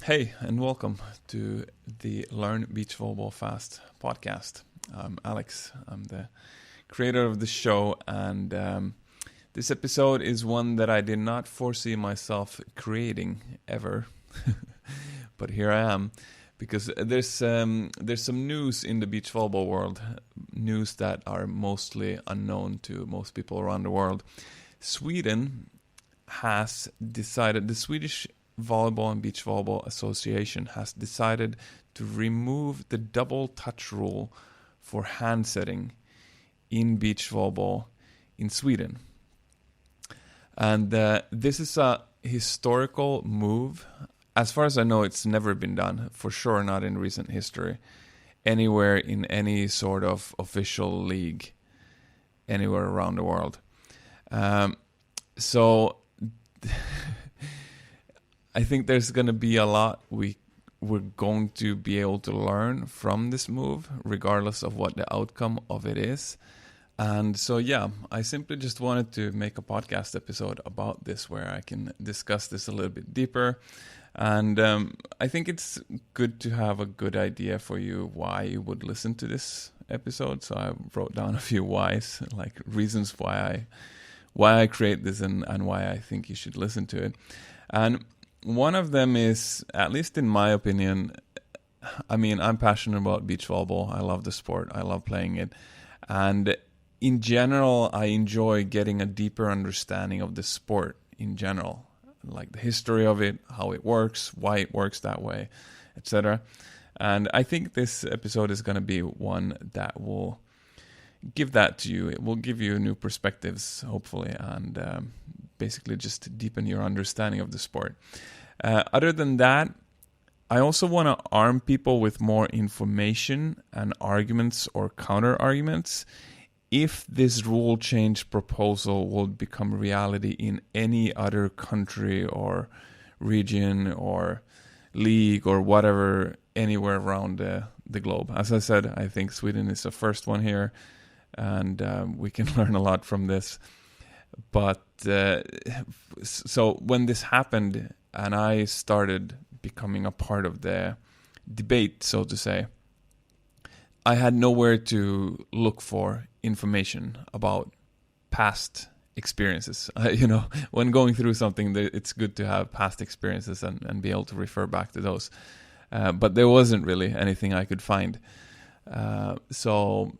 Hey, and welcome to the Learn Beach Volleyball Fast podcast. I'm Alex. I'm the creator of the show, and this episode is one that I did not foresee myself creating ever. But here I am, because there's some news in the beach volleyball world, news that are mostly unknown to most people around the world. Sweden has decided, the Swedish Volleyball and Beach Volleyball Association has decided to remove the double touch rule for handsetting in beach volleyball in Sweden. And this is a historical move. As far as I know, it's never been done, for sure not in recent history, anywhere in any sort of official league, anywhere around the world. So I think there's going to be a lot we're going to be able to learn from this move, regardless of what the outcome of it is. And so, I simply just wanted to make a podcast episode about this where I can discuss this a little bit deeper. And I think it's good to have a good idea for you why you would listen to this episode. So I wrote down a few whys, like reasons why I create this and why I think you should listen to it. And one of them is, at least in my opinion, I mean, I'm passionate about beach volleyball. I love the sport. I love playing it. And in general, I enjoy getting a deeper understanding of the sport in general, like the history of it, how it works, why it works that way, etc. And I think this episode is going to be one that will give that to you. It will give you new perspectives, hopefully, and basically just deepen your understanding of the sport. Other than that, I also want to arm people with more information and arguments or counter-arguments if this rule change proposal will become reality in any other country or region or league or whatever, anywhere around the globe. As I said, I think Sweden is the first one here, and we can learn a lot from this. But so when this happened and I started becoming a part of the debate, so to say, I had nowhere to look for information about past experiences. When going through something, it's good to have past experiences and be able to refer back to those. But there wasn't really anything I could find. So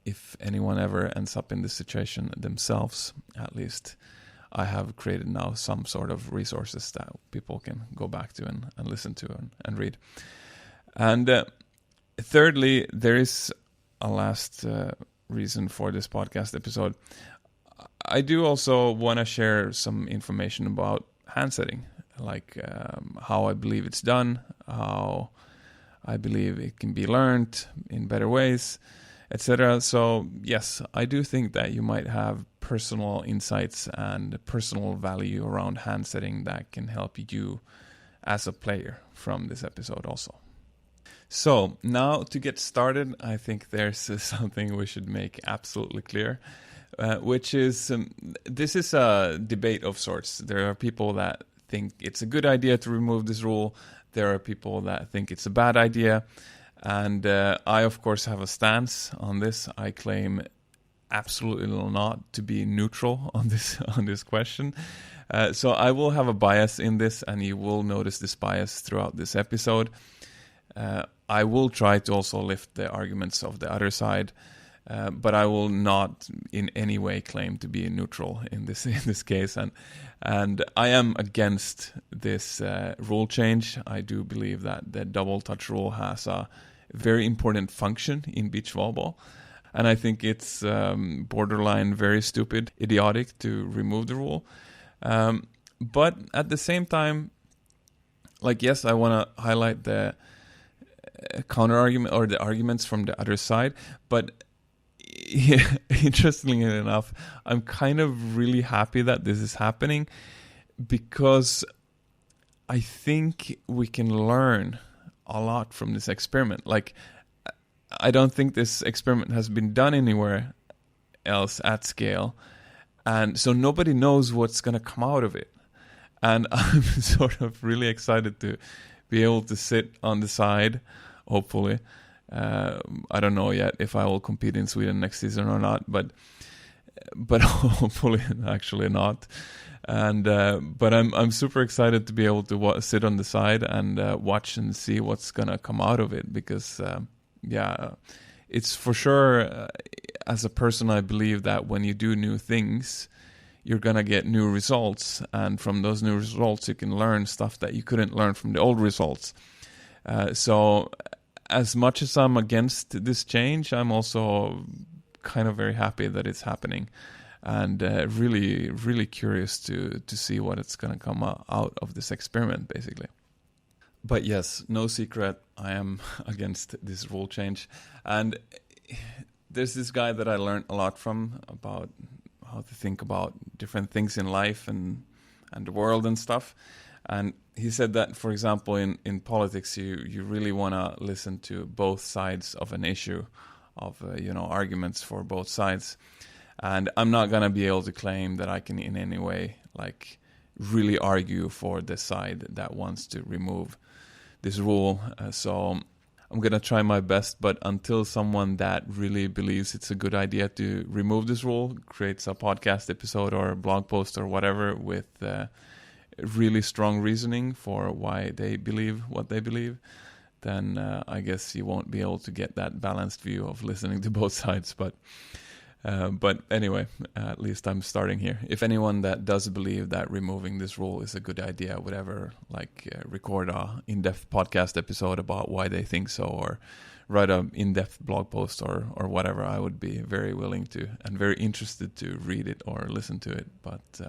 if anyone ever ends up in this situation themselves, at least I have created now some sort of resources that people can go back to and listen to and read. And thirdly, there is a last reason for this podcast episode. I do also want to share some information about handsetting, like how I believe it's done, how I believe it can be learned in better ways, etc. So yes, I do think that you might have personal insights and personal value around handsetting that can help you as a player from this episode also. So now to get started, I think there's something we should make absolutely clear, which is this is a debate of sorts. There are people that think it's a good idea to remove this rule. There are people that think it's a bad idea. And I, of course, have a stance on this. I claim absolutely not to be neutral on this question. So I will have a bias in this, and you will notice this bias throughout this episode. I will try to also lift the arguments of the other side, but I will not in any way claim to be neutral in this case. And I am against this rule change. I do believe that the double touch rule has a very important function in beach volleyball, and I think it's borderline very stupid, idiotic to remove the rule. But at the same time, yes, I want to highlight the counter argument or the arguments from the other side, but interestingly enough, I'm kind of really happy that this is happening, because I think we can learn a lot from this experiment. I don't think this experiment has been done anywhere else at scale, and so nobody knows what's going to come out of it. And I'm sort of really excited to be able to sit on the side, hopefully. I don't know yet if I will compete in Sweden next season or not, but hopefully actually not. And but I'm super excited to be able to sit on the side and watch and see what's gonna come out of it, because it's for sure, as a person, I believe that when you do new things, you're gonna get new results, and from those new results you can learn stuff that you couldn't learn from the old results. So as much as I'm against this change, I'm also kind of very happy that it's happening, and really, really curious to see what it's going to come out of this experiment, basically. But yes, no secret, I am against this rule change. And there's this guy that I learned a lot from about how to think about different things in life and the world and stuff. And he said that, for example, in politics, you really want to listen to both sides of an issue, of arguments for both sides. And I'm not going to be able to claim that I can in any way like really argue for the side that wants to remove this rule. So I'm going to try my best, but until someone that really believes it's a good idea to remove this rule creates a podcast episode or a blog post or whatever with really strong reasoning for why they believe what they believe, then I guess you won't be able to get that balanced view of listening to both sides. But anyway, at least I'm starting here. If anyone that does believe that removing this rule is a good idea would ever record a in-depth podcast episode about why they think so, or write an in-depth blog post or whatever, I would be very willing to and very interested to read it or listen to it. But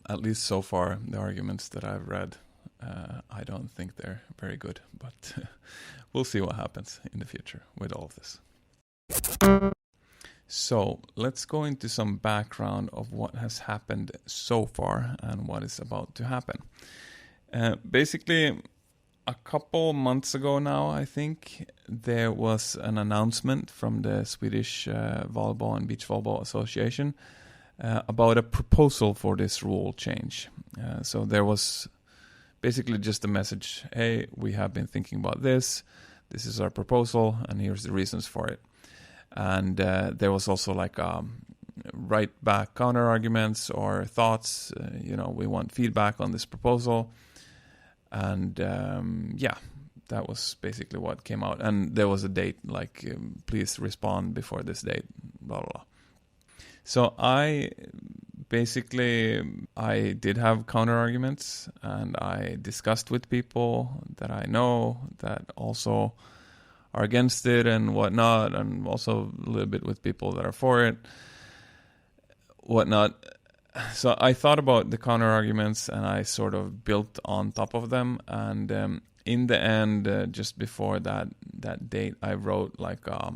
at least so far, the arguments that I've read, I don't think they're very good. But we'll see what happens in the future with all of this. So let's go into some background of what has happened so far and what is about to happen. Basically, a couple months ago now, I think, there was an announcement from the Swedish Volleyball and Beach Volleyball Association about a proposal for this rule change. So there was basically just a message, hey, we have been thinking about this is our proposal, and here's the reasons for it. And there was also write back counter arguments or thoughts. We want feedback on this proposal. And that was basically what came out. And there was a date, please respond before this date, blah, blah, blah. So I did have counter arguments, and I discussed with people that I know that also are against it and whatnot, and also a little bit with people that are for it, whatnot. So I thought about the counter arguments, and I sort of built on top of them. And in the end, just before that date, I wrote like a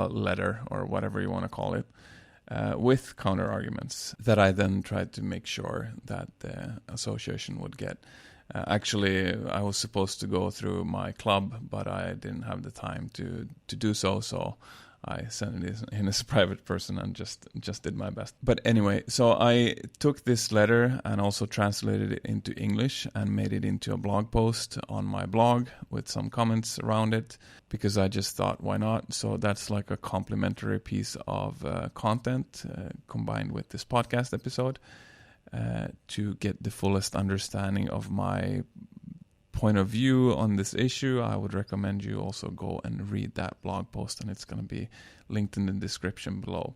letter or whatever you want to call it, with counter arguments that I then tried to make sure that the association would get. Actually, I was supposed to go through my club, but I didn't have the time to do so. So I sent it in as a private person and just did my best. But anyway, so I took this letter and also translated it into English and made it into a blog post on my blog with some comments around it, because I just thought, why not? So that's like a complimentary piece of content combined with this podcast episode to get the fullest understanding of my point of view on this issue. I would recommend you also go and read that blog post, and it's going to be linked in the description below.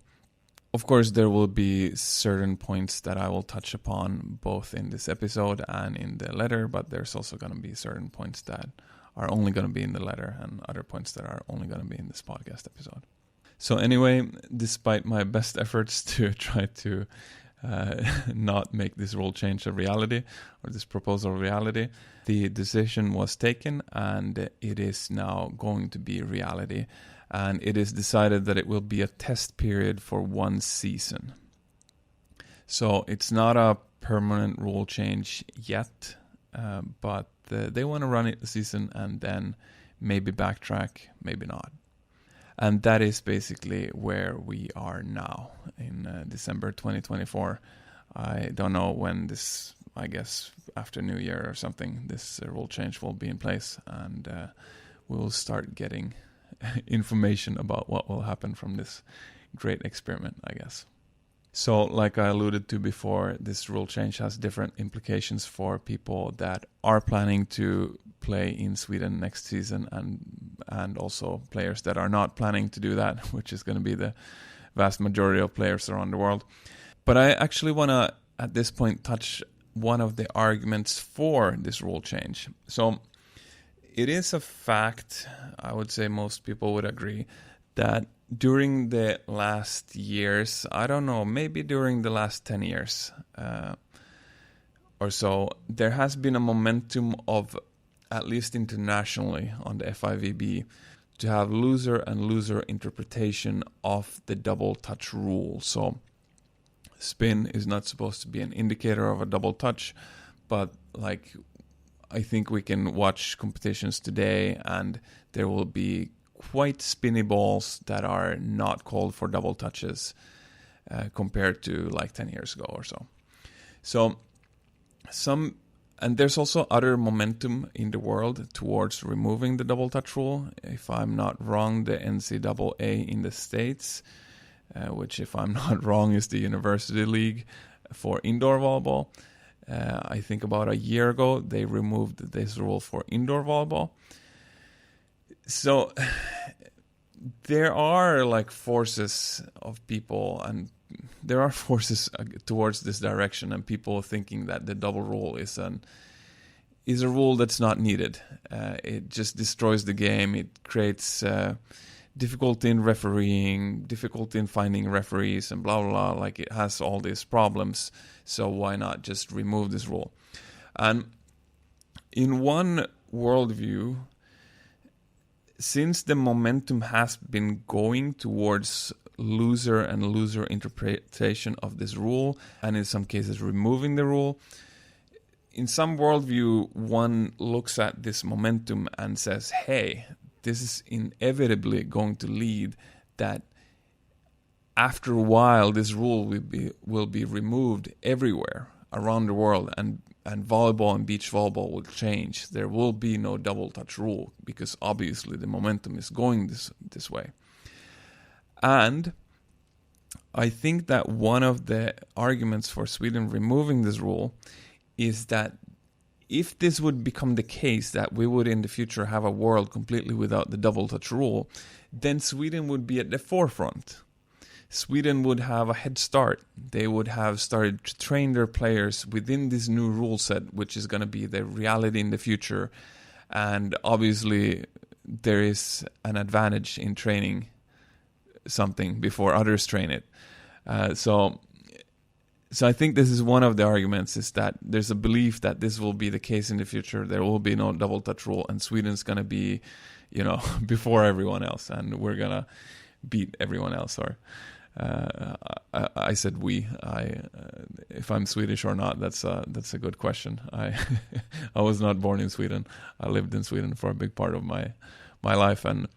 Of course, there will be certain points that I will touch upon both in this episode and in the letter, but there's also going to be certain points that are only going to be in the letter and other points that are only going to be in this podcast episode. So anyway, despite my best efforts to try to not make this rule change a reality, or this proposal a reality, the decision was taken, and it is now going to be reality. And it is decided that it will be a test period for 1 season. So it's not a permanent rule change yet, but they want to run it a season and then maybe backtrack, maybe not. And that is basically where we are now in December 2024. I don't know when this I guess after New Year or something, this rule change will be in place, and we'll start getting information about what will happen from this great experiment, I guess. So, like I alluded to before, this rule change has different implications for people that are planning to play in Sweden next season, and also players that are not planning to do that, which is going to be the vast majority of players around the world. But I actually want to, at this point, touch one of the arguments for this rule change. So, it is a fact, I would say most people would agree, that during the last years, I don't know, maybe during the last 10 years or so, there has been a momentum of, at least internationally on the FIVB, to have looser and looser interpretation of the double touch rule. So spin is not supposed to be an indicator of a double touch, but like I think we can watch competitions today and there will be quite spinny balls that are not called for double touches compared to like 10 years ago or so. So and there's also other momentum in the world towards removing the double touch rule. If I'm not wrong, the NCAA in the States, which if I'm not wrong is the University League for indoor volleyball. I think about a year ago, they removed this rule for indoor volleyball. So there are like forces of people, and there are forces towards this direction, and people thinking that the double rule is a rule that's not needed. It just destroys the game. It creates difficulty in refereeing, difficulty in finding referees, and blah, blah, blah. Like it has all these problems. So why not just remove this rule? And in one worldview, since the momentum has been going towards looser and looser interpretation of this rule, and in some cases removing the rule, in some worldview, one looks at this momentum and says, hey, this is inevitably going to lead that after a while, this rule will be removed everywhere around the world, and volleyball and beach volleyball will change. There will be no double touch rule because obviously the momentum is going this way. And I think that one of the arguments for Sweden removing this rule is that if this would become the case, that we would in the future have a world completely without the double touch rule, then Sweden would be at the forefront. Sweden would have a head start. They would have started to train their players within this new rule set, which is going to be the reality in the future. And obviously, there is an advantage in training something before others train it. So I think this is one of the arguments, is that there's a belief that this will be the case in the future. There will be no double touch rule, and Sweden's going to be, before everyone else, and we're going to beat everyone else. Or I said we. If I'm Swedish or not, that's a good question. I was not born in Sweden. I lived in Sweden for a big part of my life, and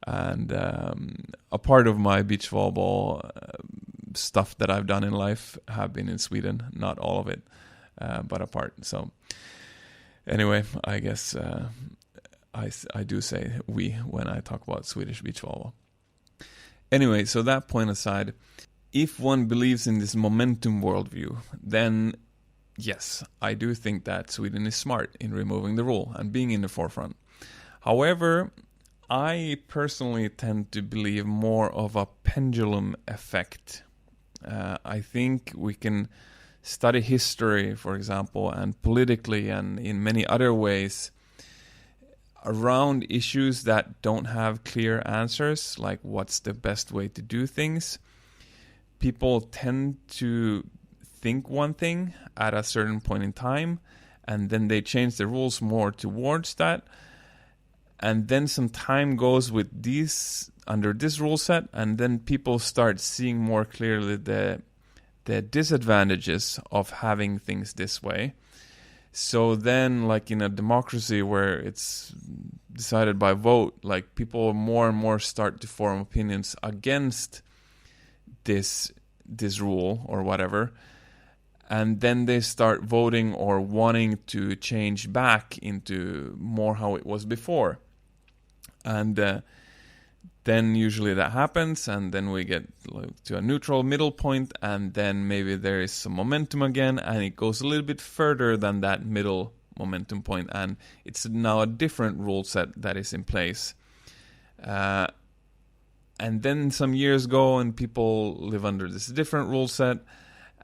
a part of my beach volleyball stuff that I've done in life have been in Sweden. Not all of it, but a part. So anyway, I guess I do say we when I talk about Swedish beach volleyball. Anyway, so that point aside, if one believes in this momentum worldview, then yes, I do think that Sweden is smart in removing the rule and being in the forefront. However, I personally tend to believe more of a pendulum effect. I think we can study history, for example, and politically and in many other ways around issues that don't have clear answers, like what's the best way to do things. People tend to think one thing at a certain point in time, and then they change the rules more towards that. And then some time goes with these under this rule set, and then people start seeing more clearly the disadvantages of having things this way. So then, like in a democracy where it's decided by vote, like people more and more start to form opinions against this rule or whatever. and then they start voting or wanting to change back into more how it was before. And then usually that happens, and then we get to a neutral middle point, and then maybe there is some momentum again, and it goes a little bit further than that middle momentum point, and it's now a different rule set that is in place. And then some years go, and people live under this different rule set,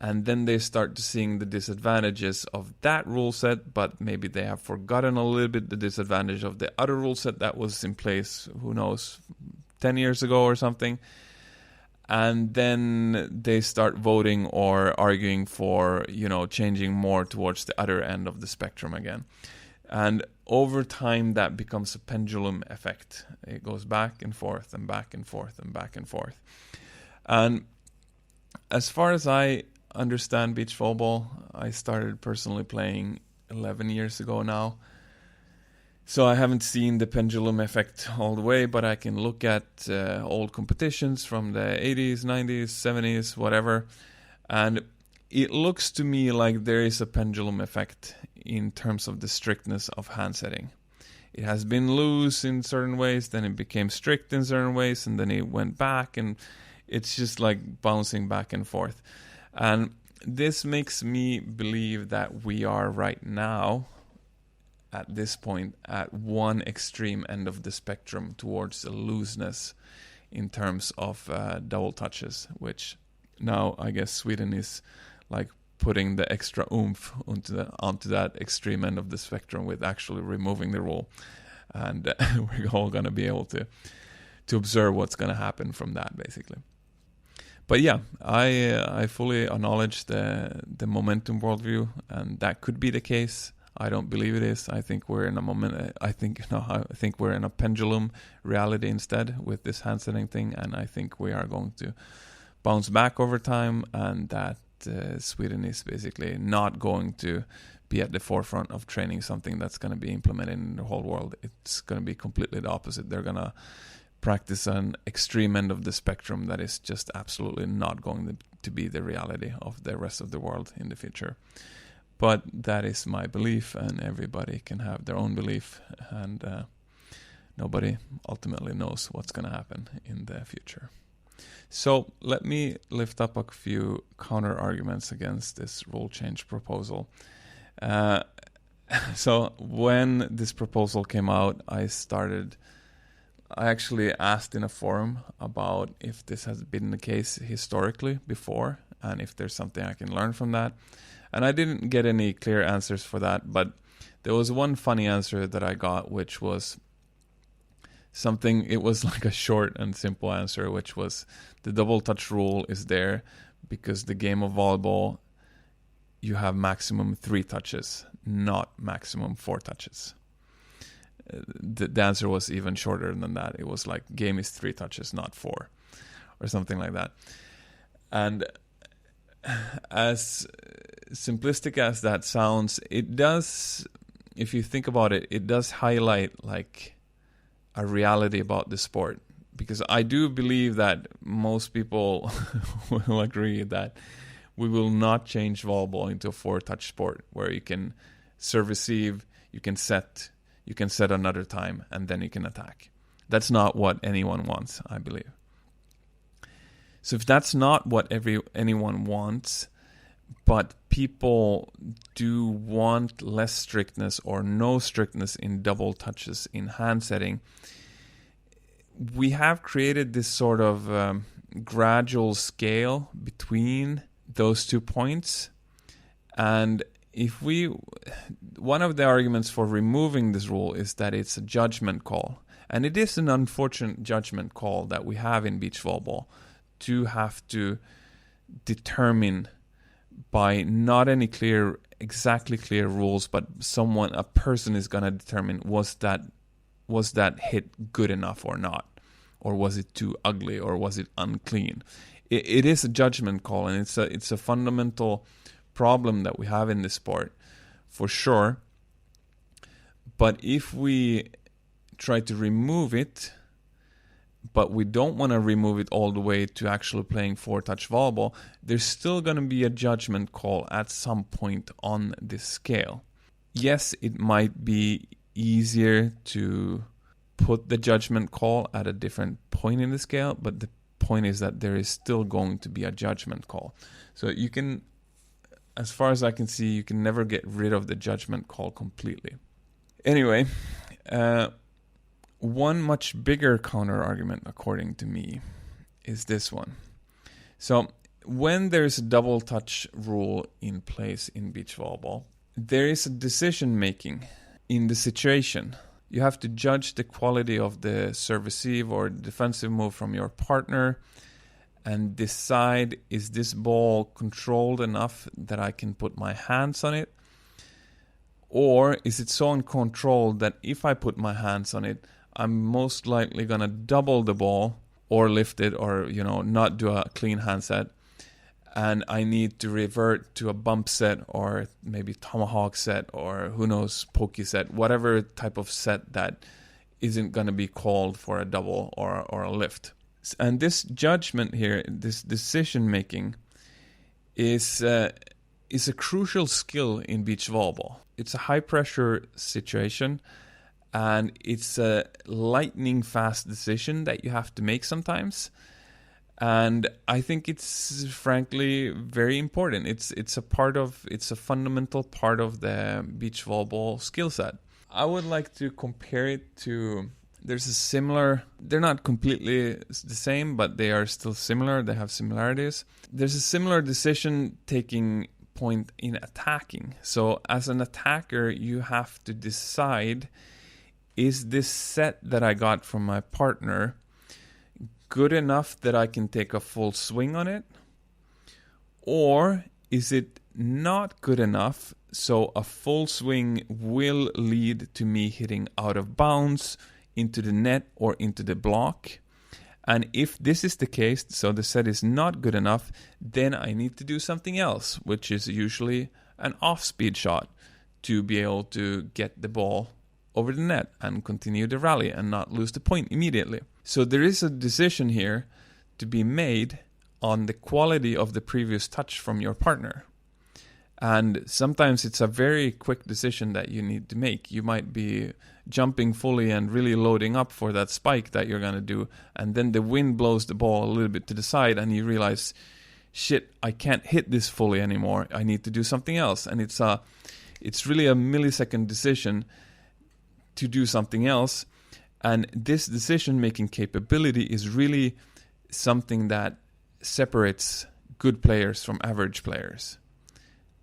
and then they start to seeing the disadvantages of that rule set, but maybe they have forgotten a little bit the disadvantage of the other rule set that was in place, who knows, 10 years ago or something. And then they start voting or arguing for, changing more towards the other end of the spectrum again. And over time, that becomes a pendulum effect. It goes back and forth and back and forth and back and forth. And as far as I understand beach volleyball, I started personally playing 11 years ago now. So I haven't seen the pendulum effect all the way, but I can look at old competitions from the 80s, 90s, 70s, whatever. And it looks to me like there is a pendulum effect in terms of the strictness of handsetting. It has been loose in certain ways, then it became strict in certain ways, and then it went back, and it's just like bouncing back and forth. And this makes me believe that we are right now, at this point, at one extreme end of the spectrum towards the looseness in terms of double touches, which now I guess Sweden is like putting the extra oomph onto that extreme end of the spectrum with actually removing the rule. And we're all going to be able to observe what's going to happen from that, basically. But yeah, I fully acknowledge the momentum worldview, and that could be the case. I don't believe it is. I think we're in a I think we're in a pendulum reality instead with this handsetting thing, and I think we are going to bounce back over time, and that Sweden is basically not going to be at the forefront of training something that's going to be implemented in the whole world. It's going to be completely the opposite. They're going to practice an extreme end of the spectrum that is just absolutely not going to be the reality of the rest of the world in the future. But that is my belief, and everybody can have their own belief, and nobody ultimately knows what's going to happen in the future. So let me lift up a few counter arguments against this rule change proposal. So when this proposal came out, I actually asked in a forum about if this has been the case historically before, and if there's something I can learn from that. And I didn't get any clear answers for that, but there was one funny answer that I got, which was something, it was like a short and simple answer, which was the double touch rule is there because the game of volleyball, you have maximum 3 touches, not maximum 4 touches. The answer was even shorter than that. It was like game is 3 touches, not 4, or something like that. And as simplistic as that sounds, it does, if you think about it, it does highlight like a reality about the sport. Because I do believe that most people will agree that we will not change volleyball into a 4-touch sport where you can serve, receive, you can set another time, and then you can attack. That's not what anyone wants, I believe. So if that's not what anyone wants, but people do want less strictness or no strictness in double touches in hand setting, we have created this sort of gradual scale between those 2 points. And one of the arguments for removing this rule is that it's a judgment call. And it is an unfortunate judgment call that we have in beach volleyball, to have to determine by not any exactly clear rules, but a person is going to determine was that hit good enough or not, or was it too ugly, or was it unclean. It is a judgment call, and it's a fundamental problem that we have in this sport, for sure. But if we try to remove it but we don't want to remove it all the way to actually playing 4-touch volleyball, there's still going to be a judgment call at some point on this scale. Yes, it might be easier to put the judgment call at a different point in the scale, but the point is that there is still going to be a judgment call. So you can, as far as I can see, you can never get rid of the judgment call completely. Anyway, one much bigger counter argument, according to me, is this one. So when there's a double touch rule in place in beach volleyball, there is a decision making in the situation. You have to judge the quality of the serve receive or defensive move from your partner and decide, is this ball controlled enough that I can put my hands on it? Or is it so uncontrolled that if I put my hands on it, I'm most likely going to double the ball or lift it or, not do a clean handset. And I need to revert to a bump set or maybe tomahawk set or who knows, pokey set, whatever type of set that isn't going to be called for a double or a lift. And this judgment here, this decision making is a crucial skill in beach volleyball. It's a high pressure situation and it's a lightning fast decision that you have to make sometimes. And I think it's frankly very important. It's a fundamental part of the beach volleyball skill set. I would like to compare it to, they're not completely the same, but they are still similar. They have similarities. There's a similar decision taking point in attacking. So as an attacker, you have to decide, is this set that I got from my partner good enough that I can take a full swing on it? Or is it not good enough so a full swing will lead to me hitting out of bounds, into the net or into the block? And if this is the case, so the set is not good enough, then I need to do something else, which is usually an off-speed shot to be able to get the ball over the net and continue the rally and not lose the point immediately. So there is a decision here to be made on the quality of the previous touch from your partner. And sometimes it's a very quick decision that you need to make. You might be jumping fully and really loading up for that spike that you're going to do. And then the wind blows the ball a little bit to the side and you realize, shit, I can't hit this fully anymore. I need to do something else. And it's really a millisecond decision to do something else. And this decision-making capability is really something that separates good players from average players.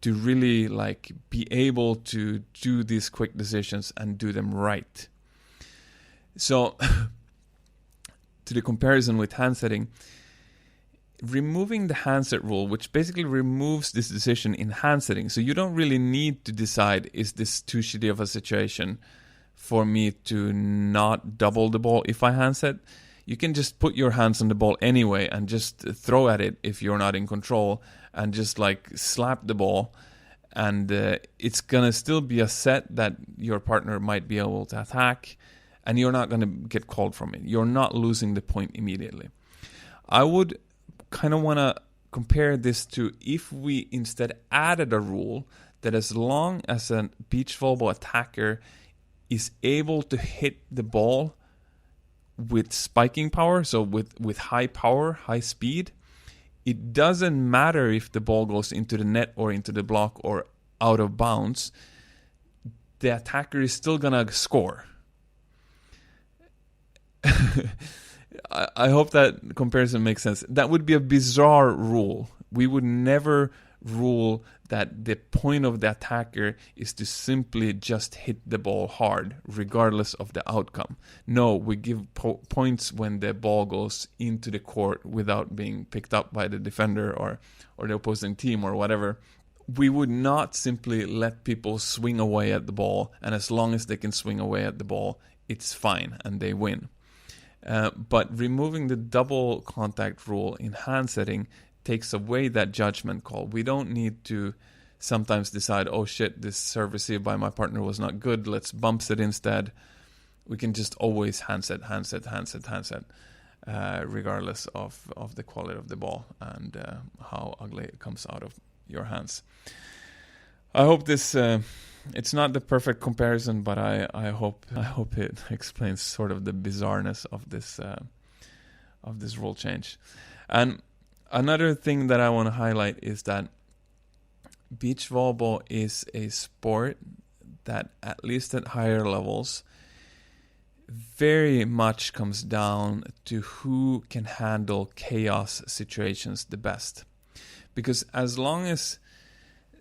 To really be able to do these quick decisions and do them right. So, to the comparison with handsetting, removing the handset rule, which basically removes this decision in handsetting. So you don't really need to decide, is this too shitty of a situation for me to not double the ball if I handset? You can just put your hands on the ball anyway and just throw at it if you're not in control and just slap the ball. And it's going to still be a set that your partner might be able to attack and you're not going to get called from it. You're not losing the point immediately. I would kind of want to compare this to if we instead added a rule that as long as a beach volleyball attacker is able to hit the ball with spiking power, so with high power, high speed, it doesn't matter if the ball goes into the net or into the block or out of bounds, the attacker is still gonna score. I hope that comparison makes sense. That would be a bizarre rule. We would never rule that the point of the attacker is to simply just hit the ball hard, regardless of the outcome. No, we give points when the ball goes into the court without being picked up by the defender or the opposing team or whatever. We would not simply let people swing away at the ball, and as long as they can swing away at the ball, it's fine and they win. But removing the double contact rule in handsetting takes away that judgment call. We don't need to sometimes decide, oh shit, this serve received by my partner was not good, let's bumpset instead. We can just always handset. regardless of the quality of the ball and how ugly it comes out of your hands. I hope this it's not the perfect comparison, but I hope it explains sort of the bizarreness of this rule change. And another thing that I want to highlight is that beach volleyball is a sport that, at least at higher levels, very much comes down to who can handle chaos situations the best. Because as long as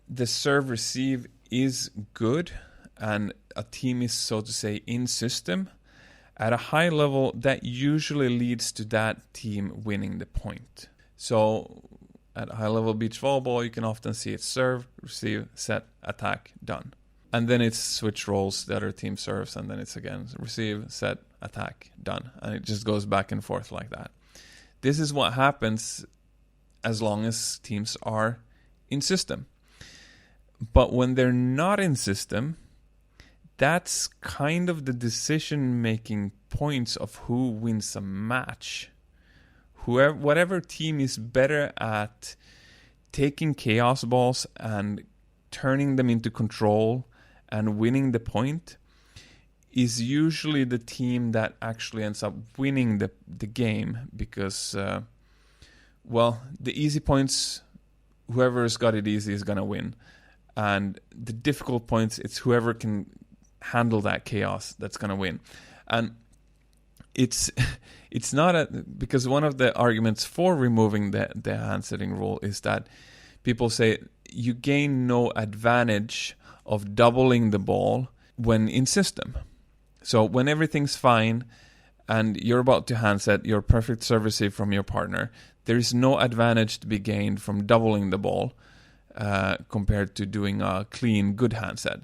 the serve receive is good and a team is, so to say, in system, at a high level, that usually leads to that team winning the point. So at high level beach volleyball, you can often see it serve, receive, set, attack, done. And then it's switch roles, the other team serves, and then it's again receive, set, attack, done. And it just goes back and forth like that. This is what happens as long as teams are in system. But when they're not in system, that's kind of the decision-making points of who wins a match. Whatever team is better at taking chaos balls and turning them into control and winning the point is usually the team that actually ends up winning the game, because, the easy points, whoever's got it easy is going to win. And the difficult points, it's whoever can handle that chaos that's going to win. And it's not because one of the arguments for removing the handsetting rule is that people say you gain no advantage of doubling the ball when in system. So when everything's fine and you're about to handset your perfect serve receive from your partner, there is no advantage to be gained from doubling the ball compared to doing a clean, good handset.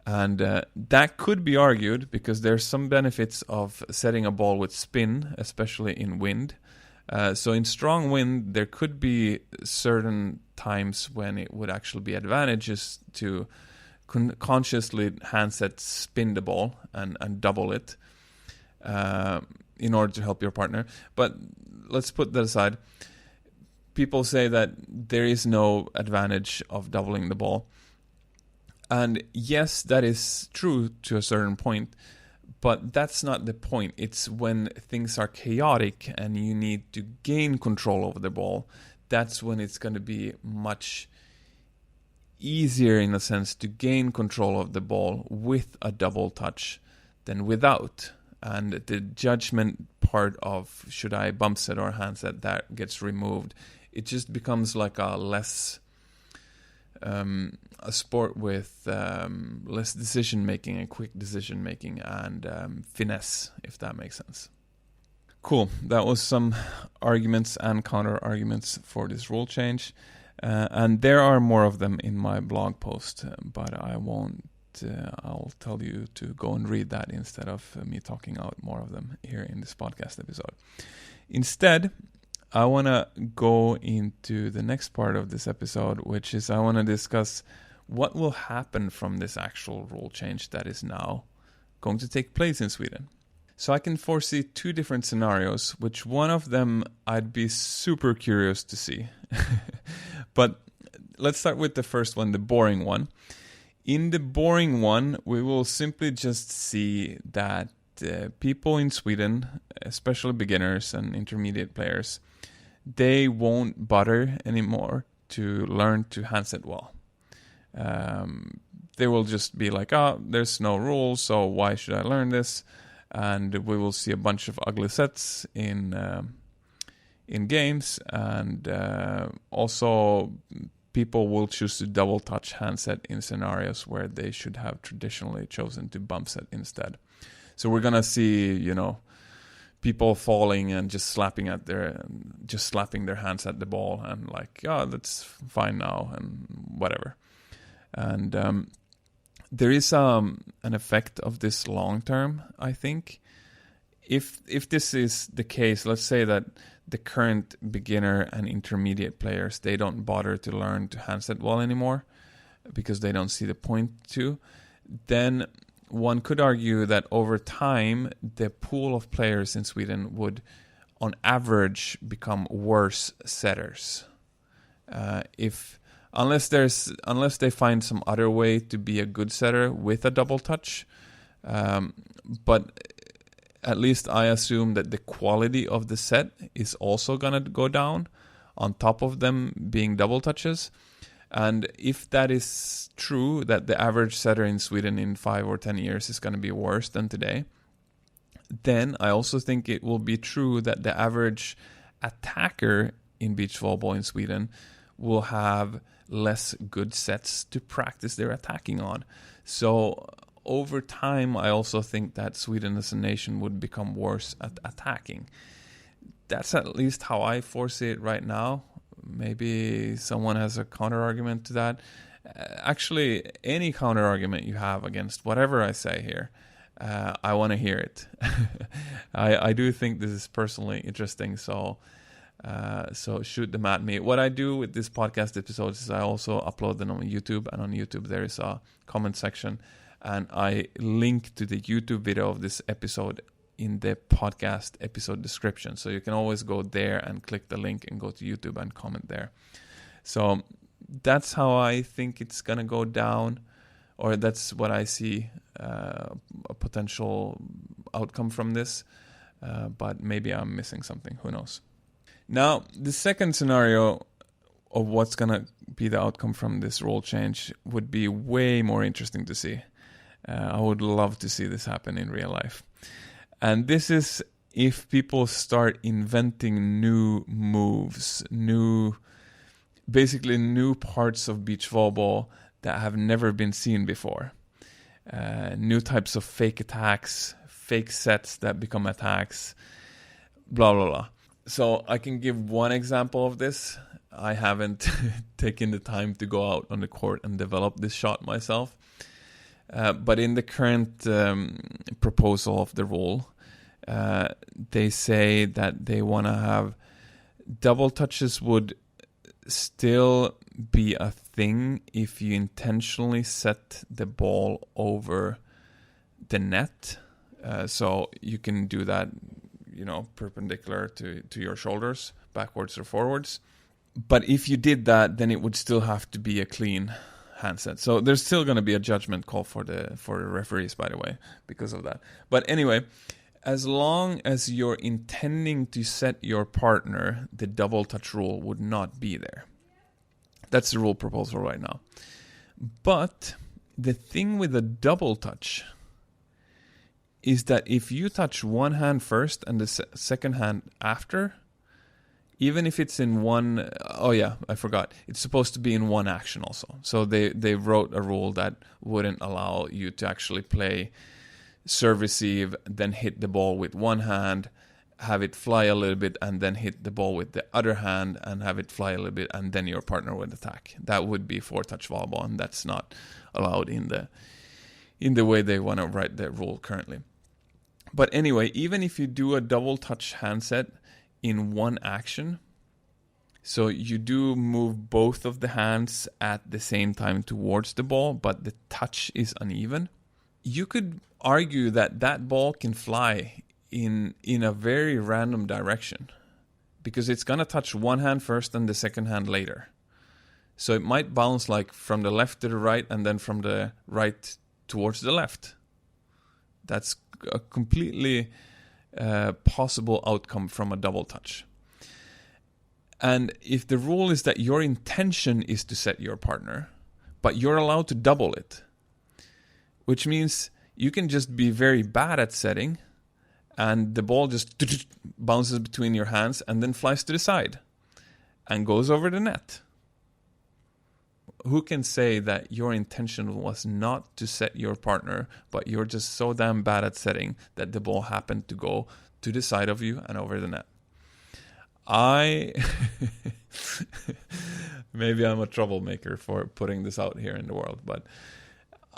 And that could be argued because there's some benefits of setting a ball with spin, especially in wind. So in strong wind, there could be certain times when it would actually be advantageous to consciously handset spin the ball and double it in order to help your partner. But let's put that aside. People say that there is no advantage of doubling the ball. And yes, that is true to a certain point, but that's not the point. It's when things are chaotic and you need to gain control over the ball, that's when it's going to be much easier, in a sense, to gain control of the ball with a double touch than without. And the judgment part of should I bump set or handset, that gets removed. It just becomes like a less... a sport with less decision making and quick decision making and finesse, if that makes sense. Cool. That was some arguments and counter arguments for this rule change, and there are more of them in my blog post, but I won't. I'll tell you to go and read that instead of me talking out more of them here in this podcast episode. Instead, I want to go into the next part of this episode, which is I want to discuss what will happen from this actual rule change that is now going to take place in Sweden. So I can foresee two different scenarios, which one of them I'd be super curious to see. But let's start with the first one, the boring one. In the boring one, we will simply just see that people in Sweden, especially beginners and intermediate players, they won't bother anymore to learn to handset well. They will just be like, there's no rules, so why should I learn this? And we will see a bunch of ugly sets in games, and also people will choose to double touch handset in scenarios where they should have traditionally chosen to bump set instead. So we're gonna see, people falling and just slapping their hands at the ball and like, that's fine now and whatever. And there is an effect of this long term, I think. If this is the case, let's say that the current beginner and intermediate players, they don't bother to learn to handset well anymore because they don't see the point to, then one could argue that over time, the pool of players in Sweden would on average become worse setters. Unless they find some other way to be a good setter with a double touch, but at least I assume that the quality of the set is also gonna go down on top of them being double touches. And if that is true, that the average setter in Sweden in 5 or 10 years is going to be worse than today, then I also think it will be true that the average attacker in beach volleyball in Sweden will have less good sets to practice their attacking on. So over time, I also think that Sweden as a nation would become worse at attacking. That's at least how I foresee it right now. Maybe someone has a counter argument to that. Actually, any counter argument you have against whatever I say here, I want to hear it. I do think this is personally interesting, so shoot them at me. What I do with this podcast episodes is I also upload them on YouTube, and on YouTube there is a comment section, and I link to the YouTube video of this episode in the podcast episode description. So you can always go there and click the link and go to YouTube and comment there. So that's how I think it's going to go down, or that's what I see a potential outcome from this. But maybe I'm missing something. Who knows? Now, the second scenario of what's going to be the outcome from this rule change would be way more interesting to see. I would love to see this happen in real life. And this is if people start inventing new moves, basically new parts of beach volleyball that have never been seen before. New types of fake attacks, fake sets that become attacks, blah, blah, blah. So I can give one example of this. I haven't taken the time to go out on the court and develop this shot myself. But in the current proposal of the rule, they say that they want to have double touches would still be a thing if you intentionally set the ball over the net. So you can do that, perpendicular to your shoulders, backwards or forwards. But if you did that, then it would still have to be a clean handset. So there's still going to be a judgment call for the referees, by the way, because of that. But anyway, as long as you're intending to set your partner, the double touch rule would not be there. That's the rule proposal right now. But the thing with a double touch is that if you touch one hand first and the second hand after, even if it's in one, I forgot. It's supposed to be in one action also. So they wrote a rule that wouldn't allow you to actually play serve receive, then hit the ball with one hand, have it fly a little bit, and then hit the ball with the other hand and have it fly a little bit, and then your partner would attack. That would be 4-touch volleyball, and that's not allowed in the way they want to write the rule currently. But anyway, even if you do a double touch handset in one action, so you do move both of the hands at the same time towards the ball, but the touch is uneven, you could argue that ball can fly in a very random direction because it's going to touch one hand first and the second hand later. So it might bounce like from the left to the right and then from the right towards the left. That's a completely possible outcome from a double touch. And if the rule is that your intention is to set your partner, but you're allowed to double it, which means you can just be very bad at setting and the ball just bounces between your hands and then flies to the side and goes over the net. Who can say that your intention was not to set your partner, but you're just so damn bad at setting that the ball happened to go to the side of you and over the net? Maybe I'm a troublemaker for putting this out here in the world, but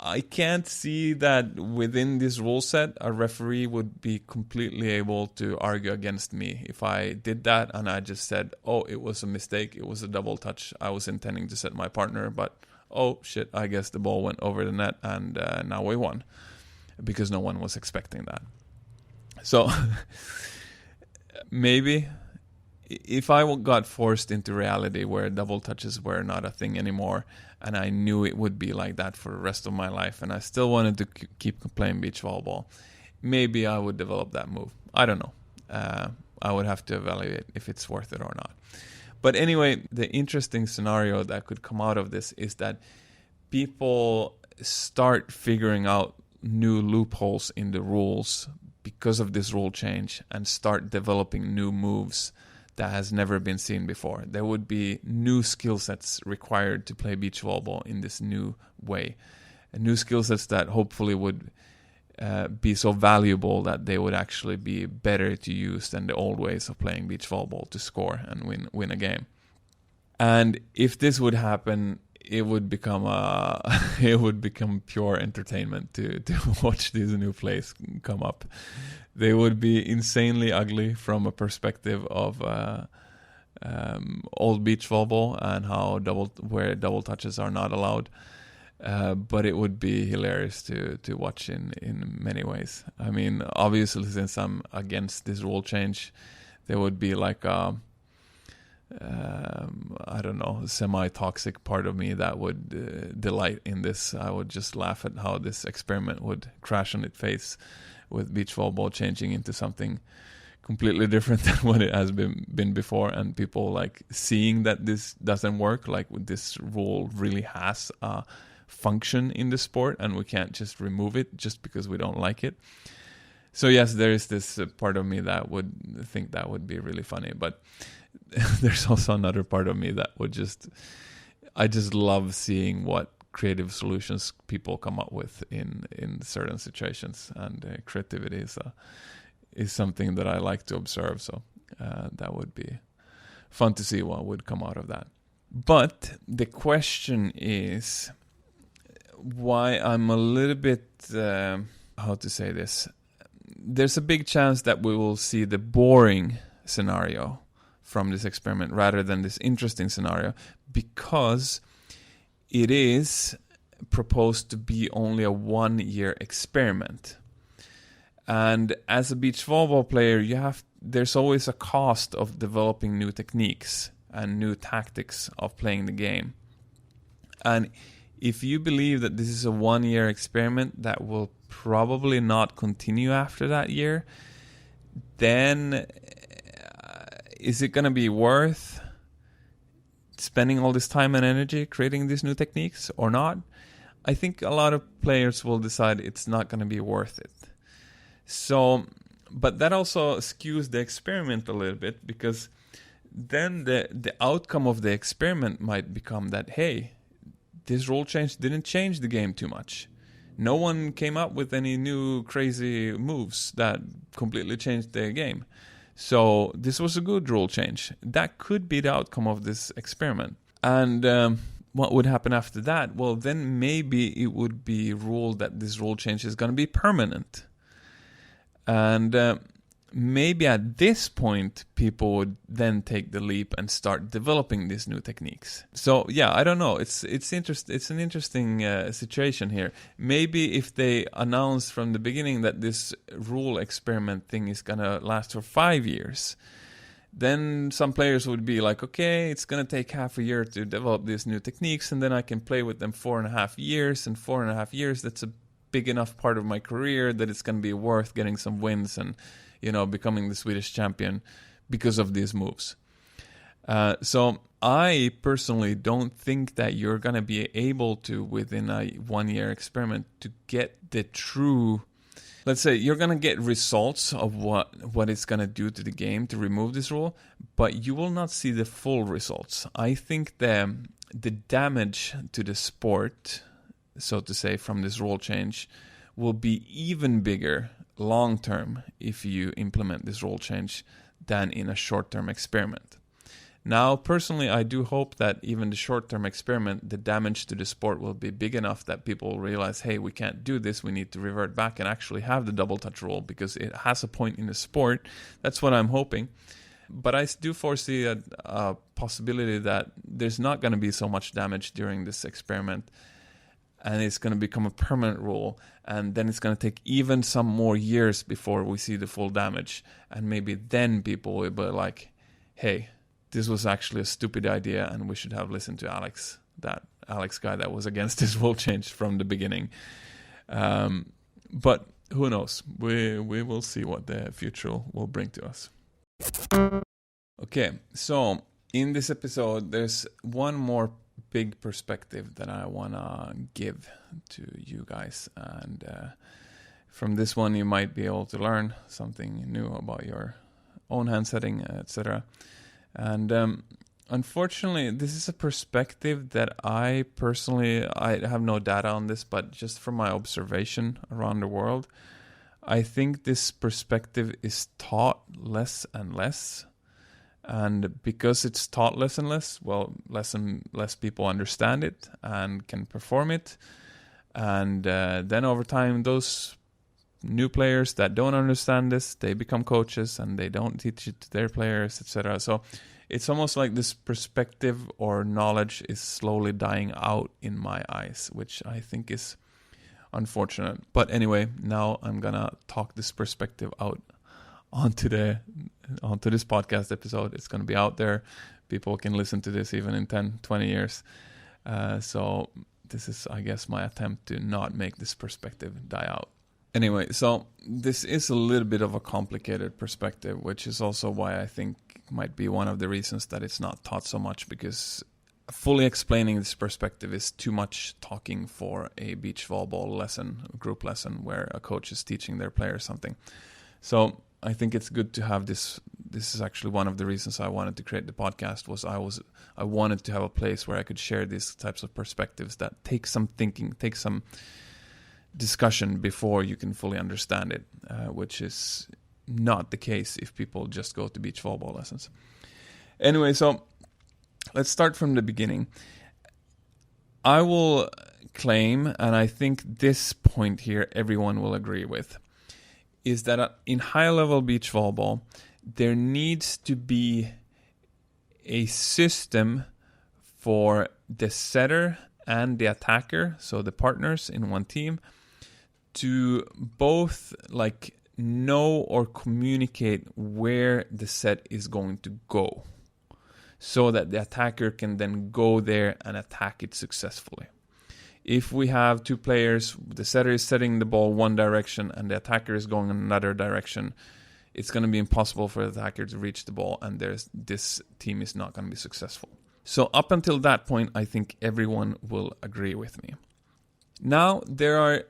I can't see that within this rule set, a referee would be completely able to argue against me if I did that and I just said, oh, it was a mistake, it was a double touch, I was intending to set my partner, but oh shit, I guess the ball went over the net and now we won, because no one was expecting that. So maybe if I got forced into reality where double touches were not a thing anymore, and I knew it would be like that for the rest of my life, and I still wanted to keep playing beach volleyball, maybe I would develop that move. I don't know. I would have to evaluate if it's worth it or not. But anyway, the interesting scenario that could come out of this is that people start figuring out new loopholes in the rules because of this rule change and start developing new moves that has never been seen before. There would be new skill sets required to play beach volleyball in this new way. And new skill sets that hopefully would be so valuable that they would actually be better to use than the old ways of playing beach volleyball to score and win a game. And if this would happen, it would become pure entertainment to watch these new plays come up. They would be insanely ugly from a perspective of old beach volleyball and how where double touches are not allowed. But it would be hilarious to watch in many ways. I mean, obviously, since I'm against this rule change, there would be like a I don't know, semi-toxic part of me that would delight in this. I would just laugh at how this experiment would crash on its face with beach volleyball changing into something completely different than what it has been before, and people like seeing that this doesn't work, like this rule really has a function in the sport and we can't just remove it just because we don't like it. So yes, there is this part of me that would think that would be really funny, but there's also another part of me that would I just love seeing what creative solutions people come up with in certain situations, and creativity is something that I like to observe. So that would be fun to see what would come out of that. But the question is why I'm a little bit, how to say this, there's a big chance that we will see the boring scenario from this experiment rather than this interesting scenario, because it is proposed to be only a 1-year experiment. And as a beach volleyball player, there's always a cost of developing new techniques and new tactics of playing the game. And if you believe that this is a 1-year experiment that will probably not continue after that year, then is it going to be worth spending all this time and energy creating these new techniques or not? I think a lot of players will decide it's not going to be worth it. So, but that also skews the experiment a little bit, because then the outcome of the experiment might become that, hey, this rule change didn't change the game too much. No one came up with any new crazy moves that completely changed the game. So this was a good rule change. That could be the outcome of this experiment. And what would happen after that? Well, then maybe it would be ruled that this rule change is going to be permanent. And maybe at this point, people would then take the leap and start developing these new techniques. So yeah, I don't know. It's an interesting situation here. Maybe if they announce from the beginning that this rule experiment thing is gonna last for 5 years, then some players would be like, okay, it's gonna take half a year to develop these new techniques, and then I can play with them 4.5 years. And 4.5 years, that's a big enough part of my career that it's gonna be worth getting some wins and becoming the Swedish champion because of these moves. So I personally don't think that you're going to be able to, within a 1-year experiment, to get the true... Let's say you're going to get results of what it's going to do to the game to remove this rule, but you will not see the full results. I think the damage to the sport, so to say, from this rule change will be even bigger long term if you implement this rule change than in a short-term experiment. Now, personally, I do hope that even the short-term experiment, the damage to the sport will be big enough that people will realize, hey, we can't do this, we need to revert back and actually have the double touch rule because it has a point in the sport. That's what I'm hoping. But I do foresee a possibility that there's not going to be so much damage during this experiment. and it's going to become a permanent rule, and then it's going to take even some more years before we see the full damage, and maybe then people will be like, hey, this was actually a stupid idea and we should have listened to Alex, that Alex guy that was against this rule change from the beginning. But who knows? We will see what the future will bring to us. Okay, so in this episode, there's one more big perspective that I want to give to you guys. And from this one, you might be able to learn something new about your own hand setting, etc. And unfortunately, this is a perspective that I have no data on this, but just from my observation around the world, I think this perspective is taught less and less. And because it's taught less and less, well, less and less people understand it and can perform it. And then over time, those new players that don't understand this, they become coaches and they don't teach it to their players, etc. So it's almost like this perspective or knowledge is slowly dying out in my eyes, which I think is unfortunate. But anyway, now I'm gonna talk this perspective out onto this podcast episode. It's gonna be out there. People can listen to this even in 10, 20 years. So this is, I guess, my attempt to not make this perspective die out. Anyway, so this is a little bit of a complicated perspective, which is also why I think might be one of the reasons that it's not taught so much, because fully explaining this perspective is too much talking for a beach volleyball lesson, group lesson, where a coach is teaching their players something. So I think it's good to have this. This is actually one of the reasons I wanted to create the podcast. I wanted to have a place where I could share these types of perspectives that take some thinking, take some discussion before you can fully understand it, which is not the case if people just go to beach volleyball lessons. Anyway, so let's start from the beginning. I will claim, and I think this point here everyone will agree with, is that in high-level beach volleyball, there needs to be a system for the setter and the attacker, so the partners in one team, to both like know or communicate where the set is going to go, so that the attacker can then go there and attack it successfully. If we have two players, the setter is setting the ball one direction and the attacker is going in another direction, it's going to be impossible for the attacker to reach the ball, and this team is not going to be successful. So up until that point, I think everyone will agree with me. Now, there are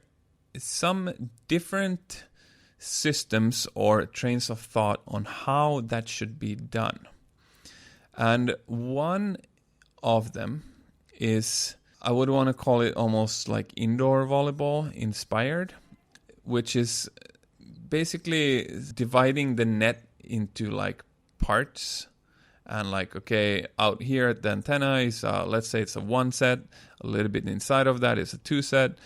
some different systems or trains of thought on how that should be done. And one of them is, I would want to call it almost like indoor volleyball inspired, which is basically dividing the net into like parts. And like, okay, out here at the antenna is, let's say it's a 1 set, a little bit inside of that is a 2 set,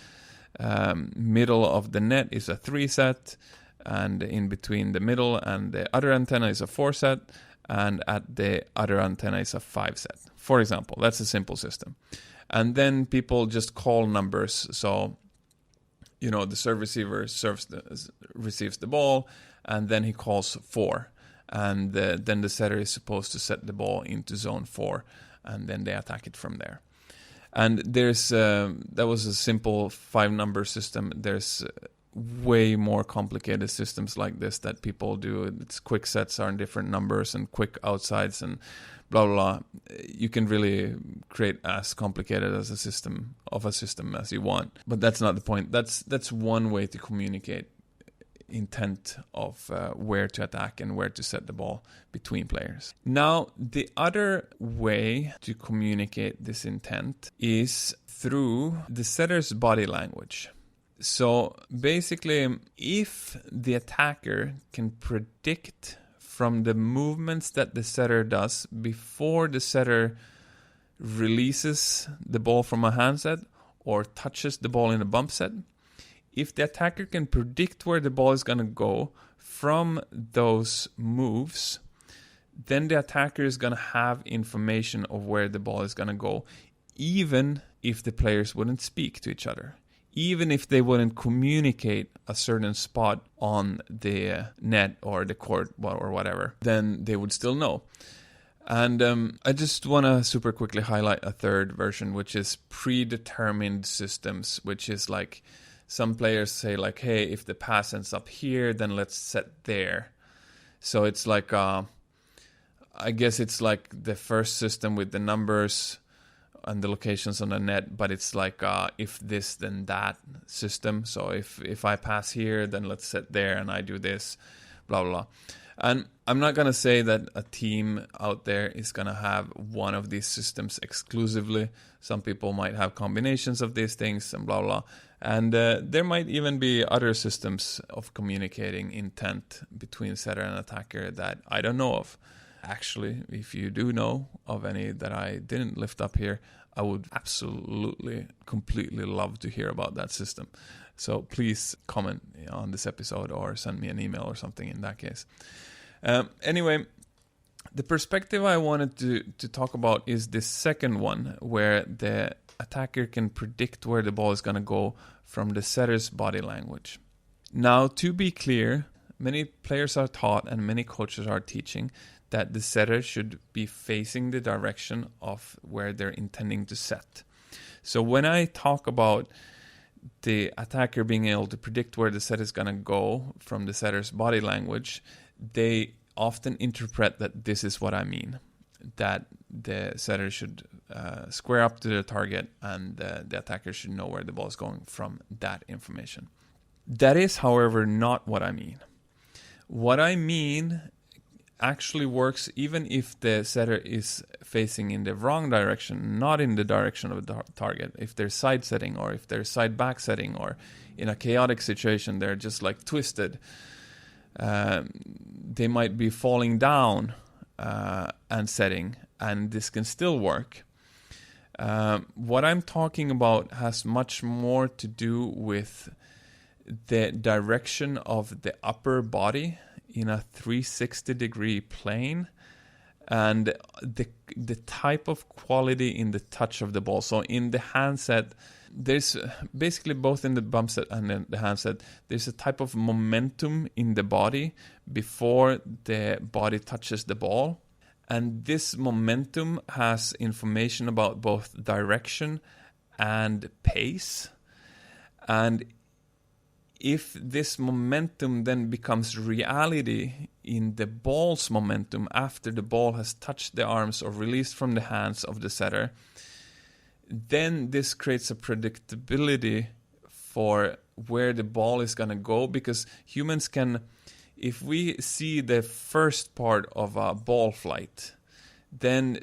middle of the net is a 3 set, and in between the middle and the other antenna is a 4 set, and at the other antenna is a 5 set. For example, that's a simple system. And then people just call numbers. So, you know, the serve receiver receives the ball, and then he calls 4. And then the setter is supposed to set the ball into zone 4, and then they attack it from there. And there's that was a simple 5-number system. There's way more complicated systems like this that people do. It's quick sets are in different numbers and quick outsides and blah, blah, blah. You can really create as complicated as a system as you want. But that's not the point. That's one way to communicate intent of where to attack and where to set the ball between players. Now, the other way to communicate this intent is through the setter's body language. So basically, if the attacker can predict from the movements that the setter does before the setter releases the ball from a handset or touches the ball in a bump set, if the attacker can predict where the ball is going to go from those moves, then the attacker is going to have information of where the ball is going to go, even if the players wouldn't speak to each other. Even if they wouldn't communicate a certain spot on the net or the court or whatever, then they would still know. And I just want to super quickly highlight a third version, which is predetermined systems, which is like some players say like, hey, if the pass ends up here, then let's set there. So it's like, I guess it's like the first system with the numbers and the locations on the net, but it's like if this then that system. So if I pass here, then let's set there and I do this, blah blah blah. And I'm not going to say that a team out there is going to have one of these systems exclusively. Some people might have combinations of these things and blah blah. And there might even be other systems of communicating intent between setter and attacker that I don't know of. Actually, if you do know of any that I didn't lift up here, I would absolutely, completely love to hear about that system. So please comment on this episode or send me an email or something in that case. Anyway, the perspective I wanted to talk about is this second one, where the attacker can predict where the ball is going to go from the setter's body language. Now, to be clear, many players are taught and many coaches are teaching that the setter should be facing the direction of where they're intending to set. So when I talk about the attacker being able to predict where the set is going to go from the setter's body language, they often interpret that this is what I mean, that the setter should square up to the target and the attacker should know where the ball is going from that information. That is, however, not what I mean. What I mean actually works even if the setter is facing in the wrong direction, not in the direction of the target. If they're side setting or if they're side back setting or in a chaotic situation, they're just like twisted. They might be falling down and setting, and this can still work. What I'm talking about has much more to do with the direction of the upper body in a 360-degree plane and the type of quality in the touch of the ball. So in the handset, there's basically both in the bumpset and in the handset, there's a type of momentum in the body before the body touches the ball. And this momentum has information about both direction and pace. And if this momentum then becomes reality in the ball's momentum after the ball has touched the arms or released from the hands of the setter, then this creates a predictability for where the ball is going to go, because humans can, if we see the first part of a ball flight, then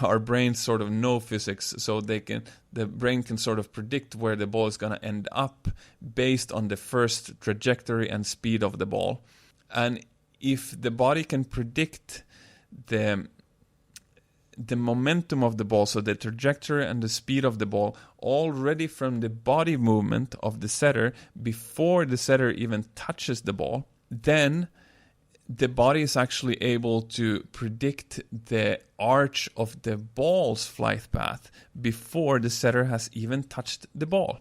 our brains sort of know physics, so the brain can sort of predict where the ball is going to end up based on the first trajectory and speed of the ball. And if the body can predict the momentum of the ball, so the trajectory and the speed of the ball, already from the body movement of the setter before the setter even touches the ball, then the body is actually able to predict the arch of the ball's flight path before the setter has even touched the ball.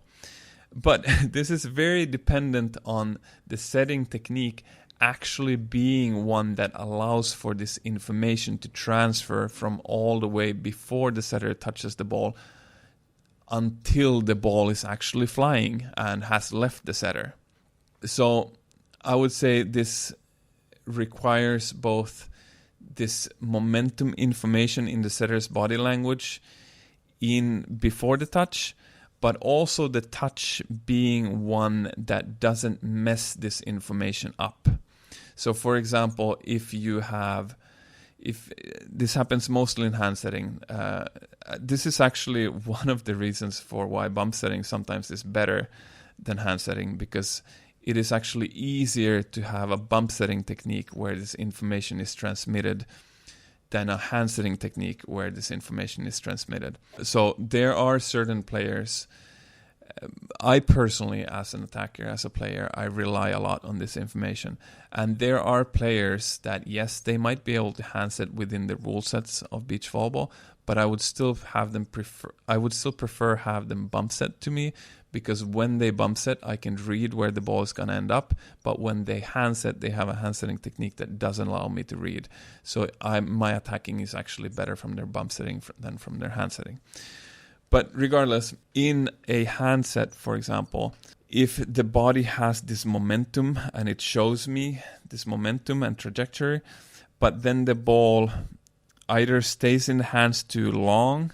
But this is very dependent on the setting technique actually being one that allows for this information to transfer from all the way before the setter touches the ball until the ball is actually flying and has left the setter. So I would say this requires both this momentum information in the setter's body language before the touch, but also the touch being one that doesn't mess this information up. So for example, if this happens mostly in hand setting, this is actually one of the reasons for why bump setting sometimes is better than hand setting, because it is actually easier to have a bump setting technique where this information is transmitted than a hand setting technique where this information is transmitted. So there are certain players I personally, as an attacker, as a player, I rely a lot on this information. And there are players that, yes, they might be able to handset within the rule sets of beach volleyball, but I would still prefer have them bump set to me, because when they bump set, I can read where the ball is going to end up. But when they handset, they have a handsetting technique that doesn't allow me to read. So my attacking is actually better from their bump setting than from their handsetting. But regardless, in a handset, for example, if the body has this momentum and it shows me this momentum and trajectory, but then the ball either stays in the hands too long,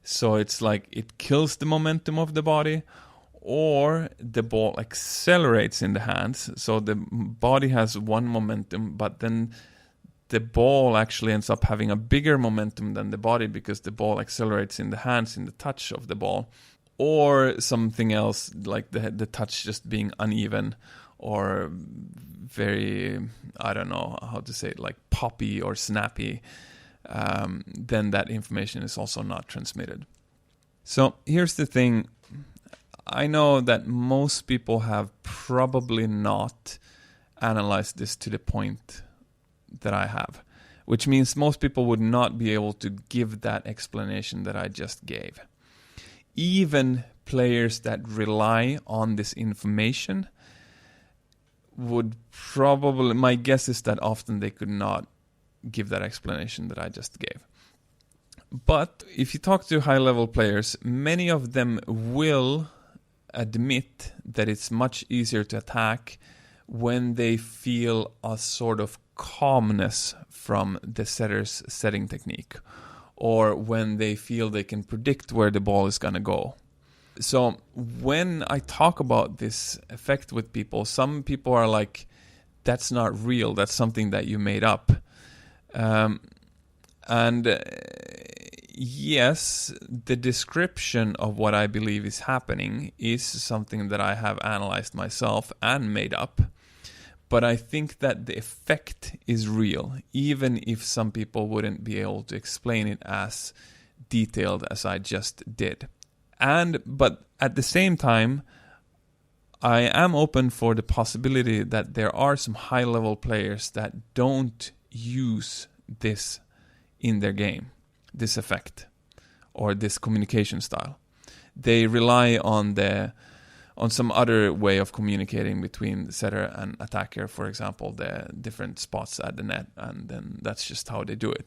so it's like it kills the momentum of the body, or the ball accelerates in the hands, so the body has one momentum, but then the ball actually ends up having a bigger momentum than the body because the ball accelerates in the hands, in the touch of the ball, or something else, like the touch just being uneven or very, I don't know how to say it, like poppy or snappy, then that information is also not transmitted. So here's the thing. I know that most people have probably not analyzed this to the point that I have, which means most people would not be able to give that explanation that I just gave. Even players that rely on this information would probably, my guess is that often they could not give that explanation that I just gave. But if you talk to high-level players, many of them will admit that it's much easier to attack when they feel a sort of calmness from the setter's setting technique, or when they feel they can predict where the ball is going to go. So when I talk about this effect with people, some people are like, that's not real, that's something that you made up. Yes, the description of what I believe is happening is something that I have analyzed myself and made up. But I think that the effect is real, even if some people wouldn't be able to explain it as detailed as I just did. But at the same time, I am open for the possibility that there are some high-level players that don't use this in their game, this effect, or this communication style. They rely on some other way of communicating between the setter and attacker, for example, the different spots at the net, and then that's just how they do it.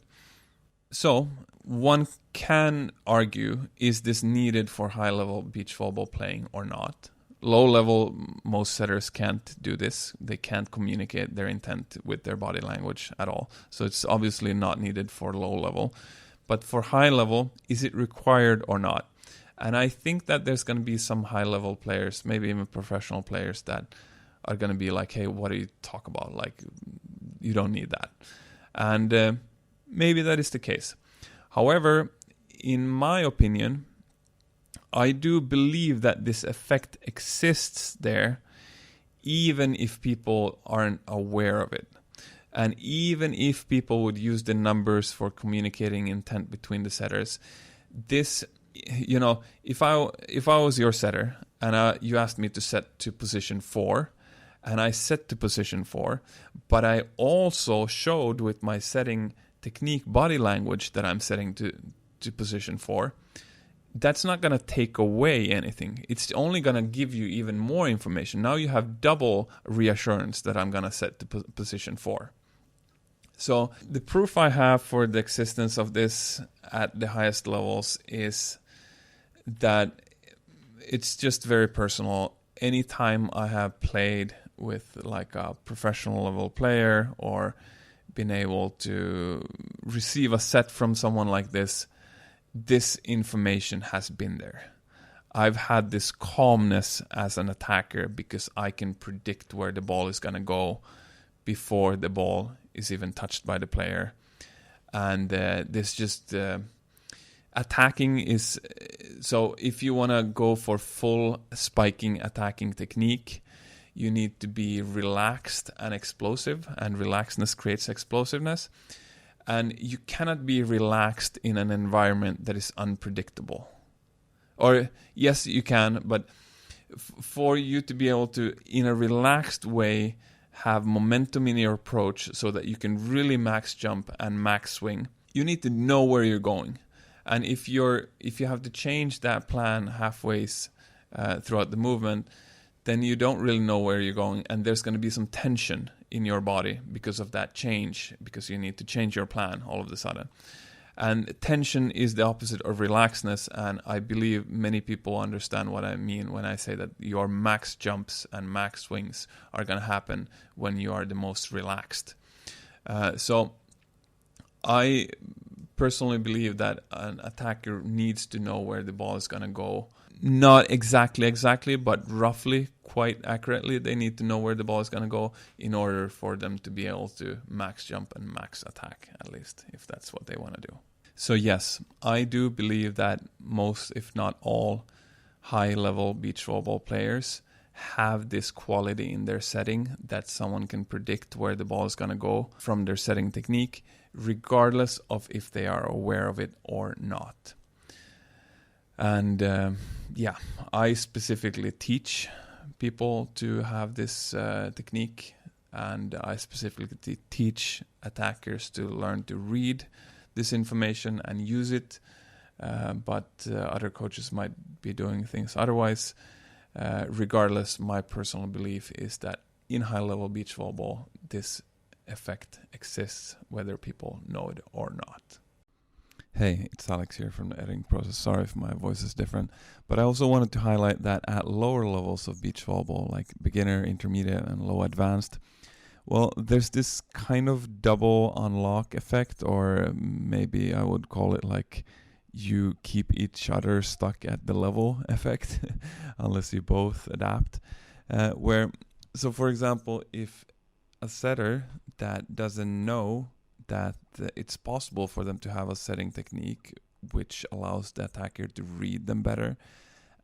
So one can argue, is this needed for high-level beach volleyball playing or not? Low-level, most setters can't do this. They can't communicate their intent with their body language at all. So it's obviously not needed for low-level. But for high-level, is it required or not? And I think that there's going to be some high-level players, maybe even professional players, that are going to be like, hey, what do you talk about? Like, you don't need that. And maybe that is the case. However, in my opinion, I do believe that this effect exists there, even if people aren't aware of it. And even if people would use the numbers for communicating intent between the setters, this, you know, if I was your setter and you asked me to set to position 4, and I set to position 4, but I also showed with my setting technique body language that I'm setting to position 4, that's not going to take away anything. It's only going to give you even more information. Now you have double reassurance that I'm going to set to position 4. So the proof I have for the existence of this at the highest levels is that it's just very personal. Anytime I have played with like a professional level player or been able to receive a set from someone like this information has been there. I've had this calmness as an attacker because I can predict where the ball is going to go before the ball is even touched by the player. And this just attacking is, so if you want to go for full spiking attacking technique, you need to be relaxed and explosive, and relaxedness creates explosiveness. And you cannot be relaxed in an environment that is unpredictable. Or yes, you can, but for you to be able to, in a relaxed way, have momentum in your approach so that you can really max jump and max swing, you need to know where you're going. And if you have to change that plan halfway throughout the movement, then you don't really know where you're going, and there's going to be some tension in your body because of that change, because you need to change your plan all of a sudden. And tension is the opposite of relaxedness, and I believe many people understand what I mean when I say that your max jumps and max swings are going to happen when you are the most relaxed. So I personally believe that an attacker needs to know where the ball is going to go. Not exactly, but roughly, quite accurately, they need to know where the ball is going to go in order for them to be able to max jump and max attack, at least, if that's what they want to do. So yes, I do believe that most, if not all, high-level beach volleyball players have this quality in their setting that someone can predict where the ball is going to go from their setting technique, regardless of if they are aware of it or not. And I specifically teach people to have this technique, and I specifically teach attackers to learn to read this information and use it, but other coaches might be doing things otherwise. Regardless, my personal belief is that in high-level beach volleyball, this effect exists, whether people know it or not. Hey, it's Alex here from the editing process. Sorry if my voice is different, but I also wanted to highlight that at lower levels of beach volleyball, like beginner, intermediate, and low advanced, well, there's this kind of double unlock effect, or maybe I would call it like you keep each other stuck at the level effect, unless you both adapt. So for example, if a setter that doesn't know that it's possible for them to have a setting technique which allows the attacker to read them better,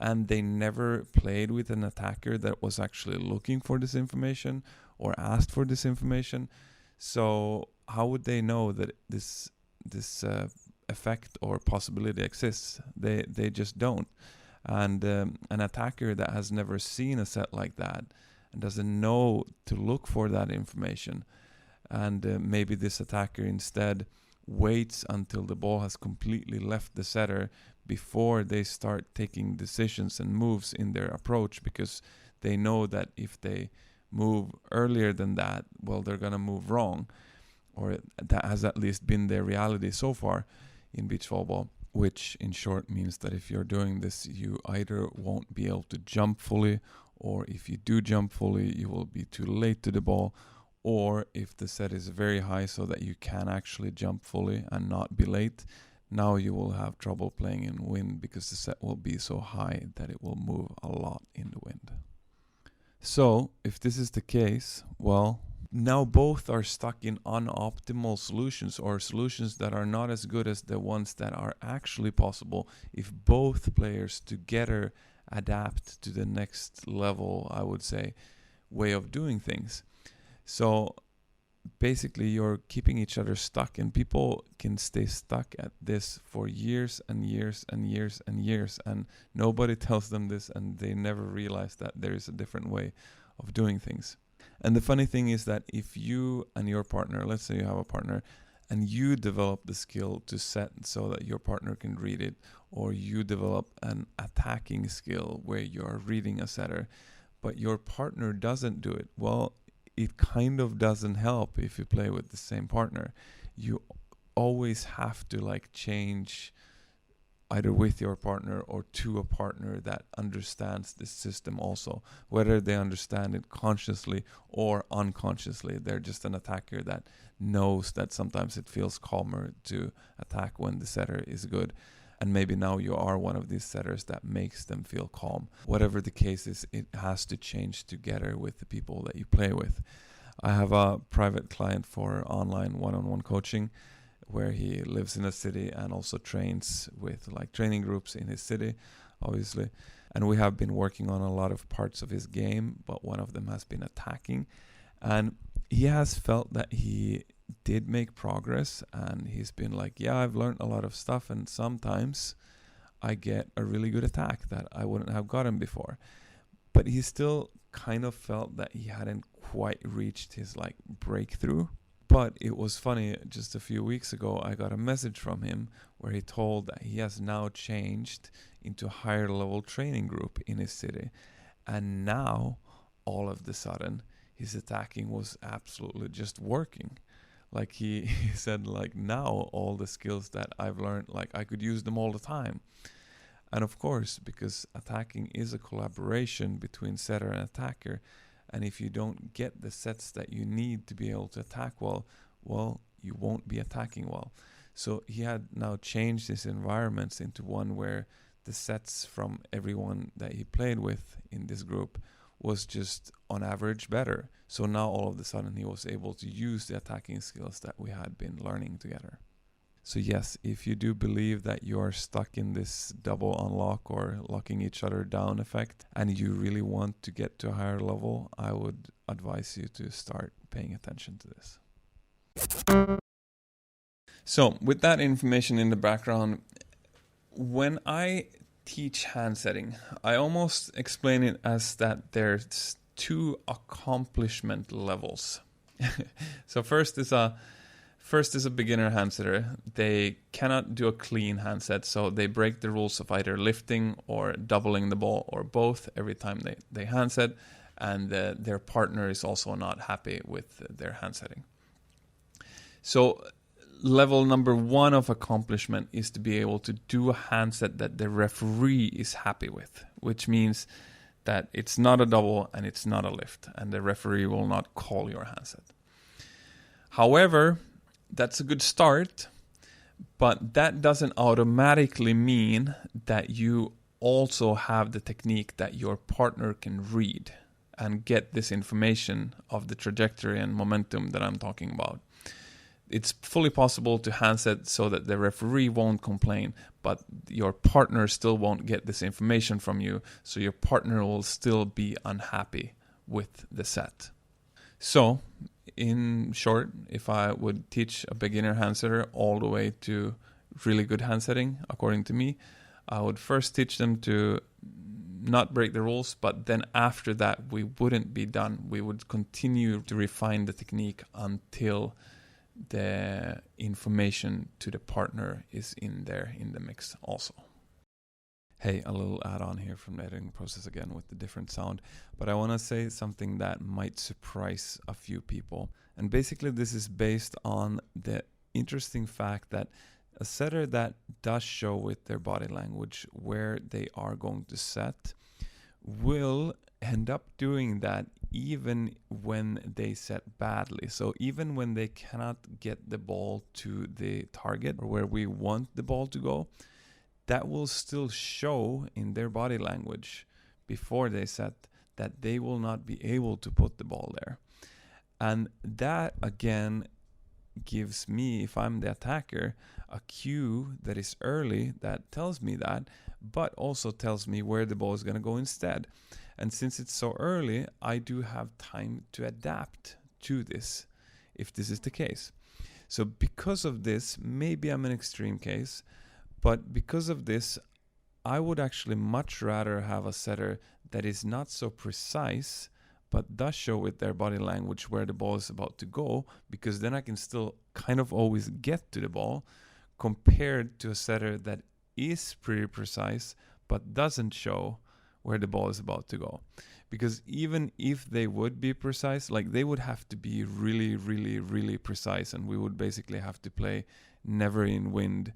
and they never played with an attacker that was actually looking for this information or asked for this information, so how would they know that this effect or possibility exists? They just don't. And an attacker that has never seen a set like that and doesn't know to look for that information, and maybe this attacker instead waits until the ball has completely left the setter before they start taking decisions and moves in their approach, because they know that if they move earlier than that, well, they're going to move wrong, or that has at least been their reality so far in beach volleyball, which in short means that if you're doing this, you either won't be able to jump fully, or if you do jump fully, you will be too late to the ball, or if the set is very high so that you can actually jump fully and not be late, now you will have trouble playing in wind because the set will be so high that it will move a lot in the wind. So if this is the case, well, now both are stuck in unoptimal solutions, or solutions that are not as good as the ones that are actually possible if both players together adapt to the next level, I would say, way of doing things. So basically you're keeping each other stuck, and people can stay stuck at this for years and years and years and years, and nobody tells them this, and they never realize that there is a different way of doing things. And the funny thing is that if you and your partner, let's say you have a partner, and you develop the skill to set so that your partner can read it, or you develop an attacking skill where you're reading a setter, but your partner doesn't do it, well, it kind of doesn't help if you play with the same partner. You always have to change either with your partner or to a partner that understands this system also, whether they understand it consciously or unconsciously. They're just an attacker that knows that sometimes it feels calmer to attack when the setter is good. And maybe now you are one of these setters that makes them feel calm. Whatever the case is, it has to change together with the people that you play with. I have a private client for online one-on-one coaching where he lives in a city and also trains with training groups in his city, obviously. And we have been working on a lot of parts of his game, but one of them has been attacking. And he has felt that he did make progress, and he's been I've learned a lot of stuff, and sometimes I get a really good attack that I wouldn't have gotten before. But he still kind of felt that he hadn't quite reached his like breakthrough. But it was funny, just a few weeks ago, I got a message from him where he told that he has now changed into a higher level training group in his city. And now, all of the sudden, his attacking was absolutely just working. Like he said, like now all the skills that I've learned, like I could use them all the time. And of course, because attacking is a collaboration between setter and attacker, and if you don't get the sets that you need to be able to attack well, you won't be attacking well. So he had now changed his environments into one where the sets from everyone that he played with in this group was just on average better. So now all of a sudden he was able to use the attacking skills that we had been learning together. So yes, if you do believe that you're stuck in this double unlock or locking each other down effect and you really want to get to a higher level, I would advise you to start paying attention to this. So with that information in the background, when I teach hand setting, I almost explain it as that there's 2 accomplishment levels. So first is a beginner handsetter. They cannot do a clean handset, so they break the rules of either lifting or doubling the ball or both every time they handset, and their partner is also not happy with their handsetting. So level number 1 of accomplishment is to be able to do a handset that the referee is happy with, which means that it's not a double and it's not a lift, and the referee will not call your handset. However, that's a good start, but that doesn't automatically mean that you also have the technique that your partner can read and get this information of the trajectory and momentum that I'm talking about. It's fully possible to handset so that the referee won't complain, but your partner still won't get this information from you, so your partner will still be unhappy with the set. So, in short, if I would teach a beginner handsetter all the way to really good handsetting, according to me, I would first teach them to not break the rules, but then after that we wouldn't be done. We would continue to refine the technique until the information to the partner is in there in the mix also. Hey, a little add-on here from the editing process again with the different sound, but I want to say something that might surprise a few people. And basically this is based on the interesting fact that a setter that does show with their body language where they are going to set will end up doing that even when they set badly. So even when they cannot get the ball to the target or where we want the ball to go, that will still show in their body language before they set that they will not be able to put the ball there. And that again gives me, if I'm the attacker, a cue that is early that tells me that, but also tells me where the ball is going to go instead. And since it's so early, I do have time to adapt to this if this is the case. So because of this, maybe I'm an extreme case, but because of this, I would actually much rather have a setter that is not so precise, but does show with their body language where the ball is about to go, because then I can still kind of always get to the ball, compared to a setter that is pretty precise, but doesn't show where the ball is about to go. Because even if they would be precise, like they would have to be really, really, really precise, and we would basically have to play never in wind,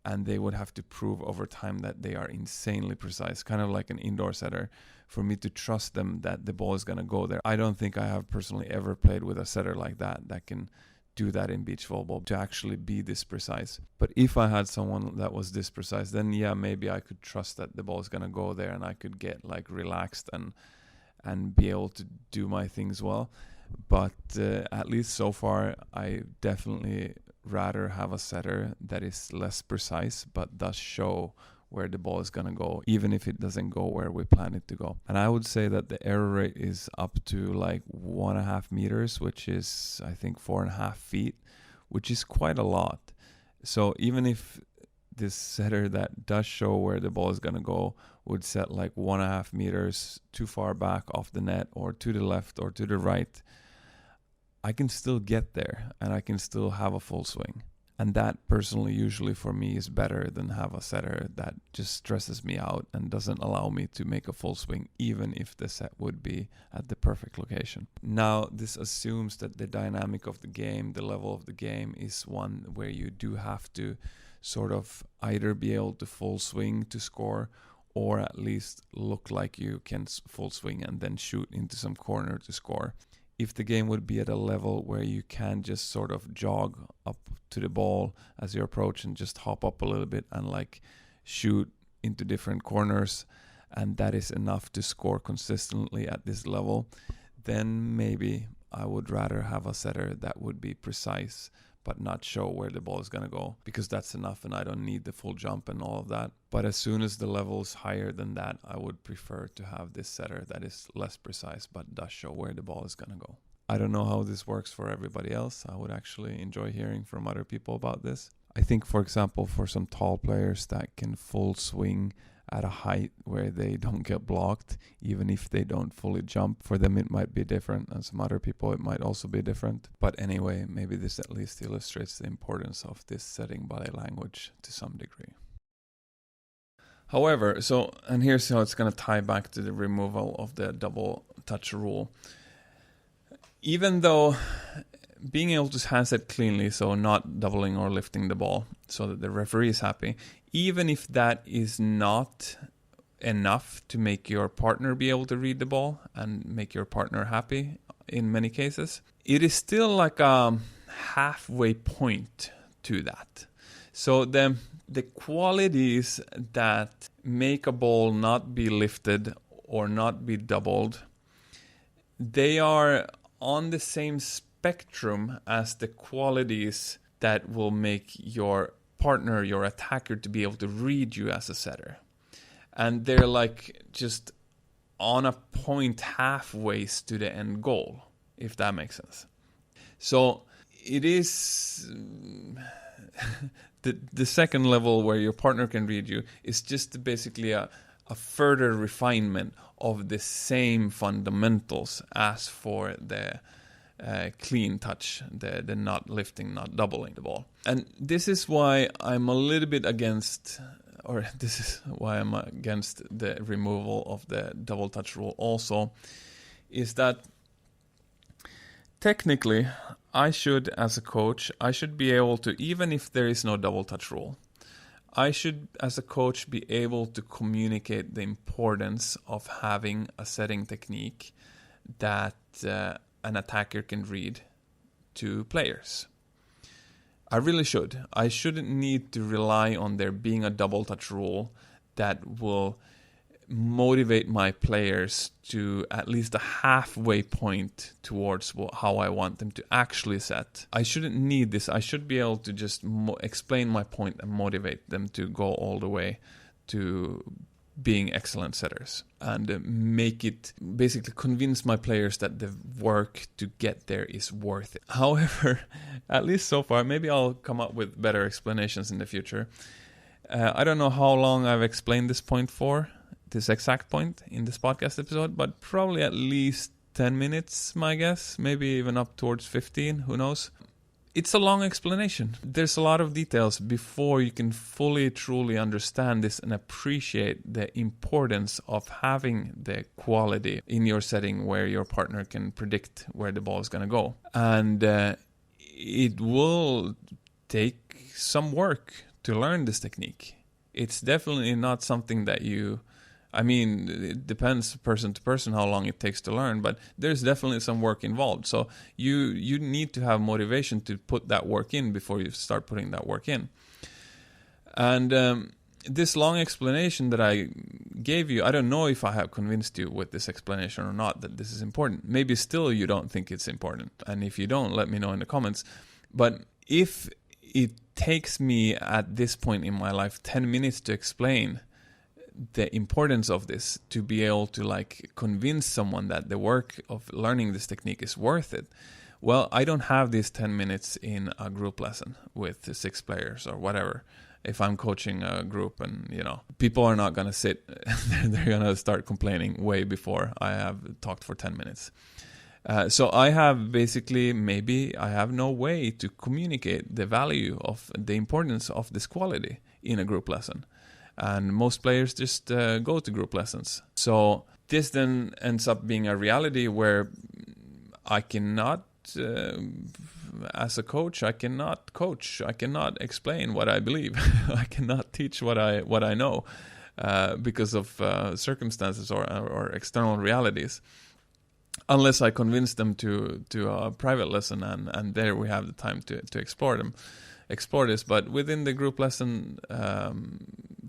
and they would have to prove over time that they are insanely precise, kind of like an indoor setter, for me to trust them that the ball is going to go there. I don't think I have personally ever played with a setter like that can do that in beach volleyball, to actually be this precise. But if I had someone that was this precise, then yeah, maybe I could trust that the ball is going to go there, and I could get like relaxed and be able to do my things well. But at least so far, I definitely rather have a setter that is less precise but does show where the ball is going to go, even if it doesn't go where we plan it to go. And I would say that the error rate is up to like 1.5 meters, which is I think 4.5 feet, which is quite a lot. So even if this setter that does show where the ball is going to go would set like 1.5 meters too far back off the net or to the left or to the right, I can still get there and I can still have a full swing. And that personally, usually for me, is better than have a setter that just stresses me out and doesn't allow me to make a full swing, even if the set would be at the perfect location. Now, this assumes that the dynamic of the game, the level of the game, is one where you do have to sort of either be able to full swing to score, or at least look like you can full swing and then shoot into some corner to score. If the game would be at a level where you can just sort of jog up to the ball as you approach and just hop up a little bit and like shoot into different corners, and that is enough to score consistently at this level, then maybe I would rather have a setter that would be precise but not show where the ball is going to go, because that's enough and I don't need the full jump and all of that. But as soon as the level is higher than that, I would prefer to have this setter that is less precise but does show where the ball is going to go. I don't know how this works for everybody else. I would actually enjoy hearing from other people about this. I think, for example, for some tall players that can full swing at a height where they don't get blocked, even if they don't fully jump, for them it might be different, and some other people it might also be different. But anyway, maybe this at least illustrates the importance of this setting body language to some degree. However, and here's how it's going to tie back to the removal of the double touch rule. Even though being able to handset cleanly, so not doubling or lifting the ball so that the referee is happy, even if that is not enough to make your partner be able to read the ball and make your partner happy in many cases, it is still like a halfway point to that. So the qualities that make a ball not be lifted or not be doubled, they are on the same spectrum as the qualities that will make your partner, your attacker, to be able to read you as a setter. And they're like just on a point halfway to the end goal, if that makes sense. So it is the second level where your partner can read you is just basically a further refinement of the same fundamentals as for the clean touch, the not lifting, not doubling the ball. And this is why I'm a little bit against, or this is why I'm against the removal of the double touch rule also, is that technically I should, as a coach, I should be able to, even if there is no double touch rule, I should, as a coach, be able to communicate the importance of having a setting technique that an attacker can read to players. I really should. I shouldn't need to rely on there being a double touch rule that will motivate my players to at least a halfway point towards how I want them to actually set. I shouldn't need this. I should be able to just explain my point and motivate them to go all the way to being excellent setters and make it, basically convince my players that the work to get there is worth it. However, at least so far, maybe I'll come up with better explanations in the future. I don't know how long I've explained this point for, this exact point in this podcast episode, but probably at least 10 minutes, my guess, maybe even up towards 15, who knows. It's a long explanation. There's a lot of details before you can fully, truly understand this and appreciate the importance of having the quality in your setting where your partner can predict where the ball is going to go. And it will take some work to learn this technique. It's definitely not something that it depends person to person how long it takes to learn, but there's definitely some work involved. So you need to have motivation to put that work in before you start putting that work in. And this long explanation that I gave you, I don't know if I have convinced you with this explanation or not that this is important. Maybe still you don't think it's important. And if you don't, let me know in the comments. But if it takes me at this point in my life 10 minutes to explain the importance of this, to be able to convince someone that the work of learning this technique is worth it, well, I don't have these 10 minutes in a group lesson with 6 players or whatever. if I'm coaching a group, and people are not going to sit, they're going to start complaining way before I have talked for 10 minutes. So I have basically, maybe I have no way to communicate the value of the importance of this quality in a group lesson. And most players just go to group lessons. So this then ends up being a reality where I cannot, as a coach, I cannot coach. I cannot explain what I believe. I cannot teach what I know because of circumstances or external realities. Unless I convince them to a private lesson, and there we have the time to explore this. But within the group lesson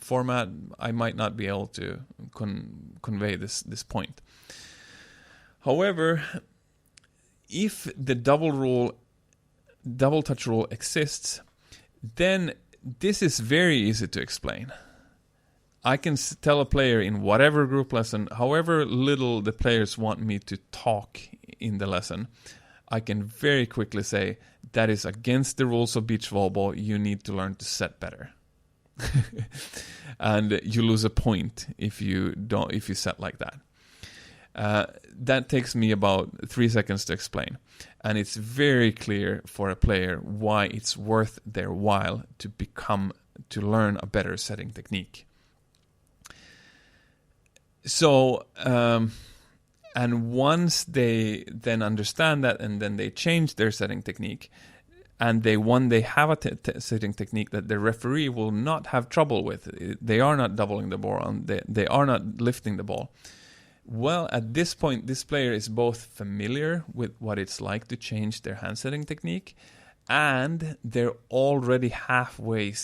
format, I might not be able to convey this point. However, if the double touch rule exists, then this is very easy to explain. I can tell a player in whatever group lesson, however little the players want me to talk in the lesson, I can very quickly say, that is against the rules of beach volleyball. You need to learn to set better. And you lose a point if you set like that. That takes me about 3 seconds to explain. And it's very clear for a player why it's worth their while to learn a better setting technique. So, and once they then understand that, and then they change their setting technique, and they have a setting technique that the referee will not have trouble with. They are not doubling the ball, and they are not lifting the ball. Well, at this point, this player is both familiar with what it's like to change their hand setting technique, and they're already halfway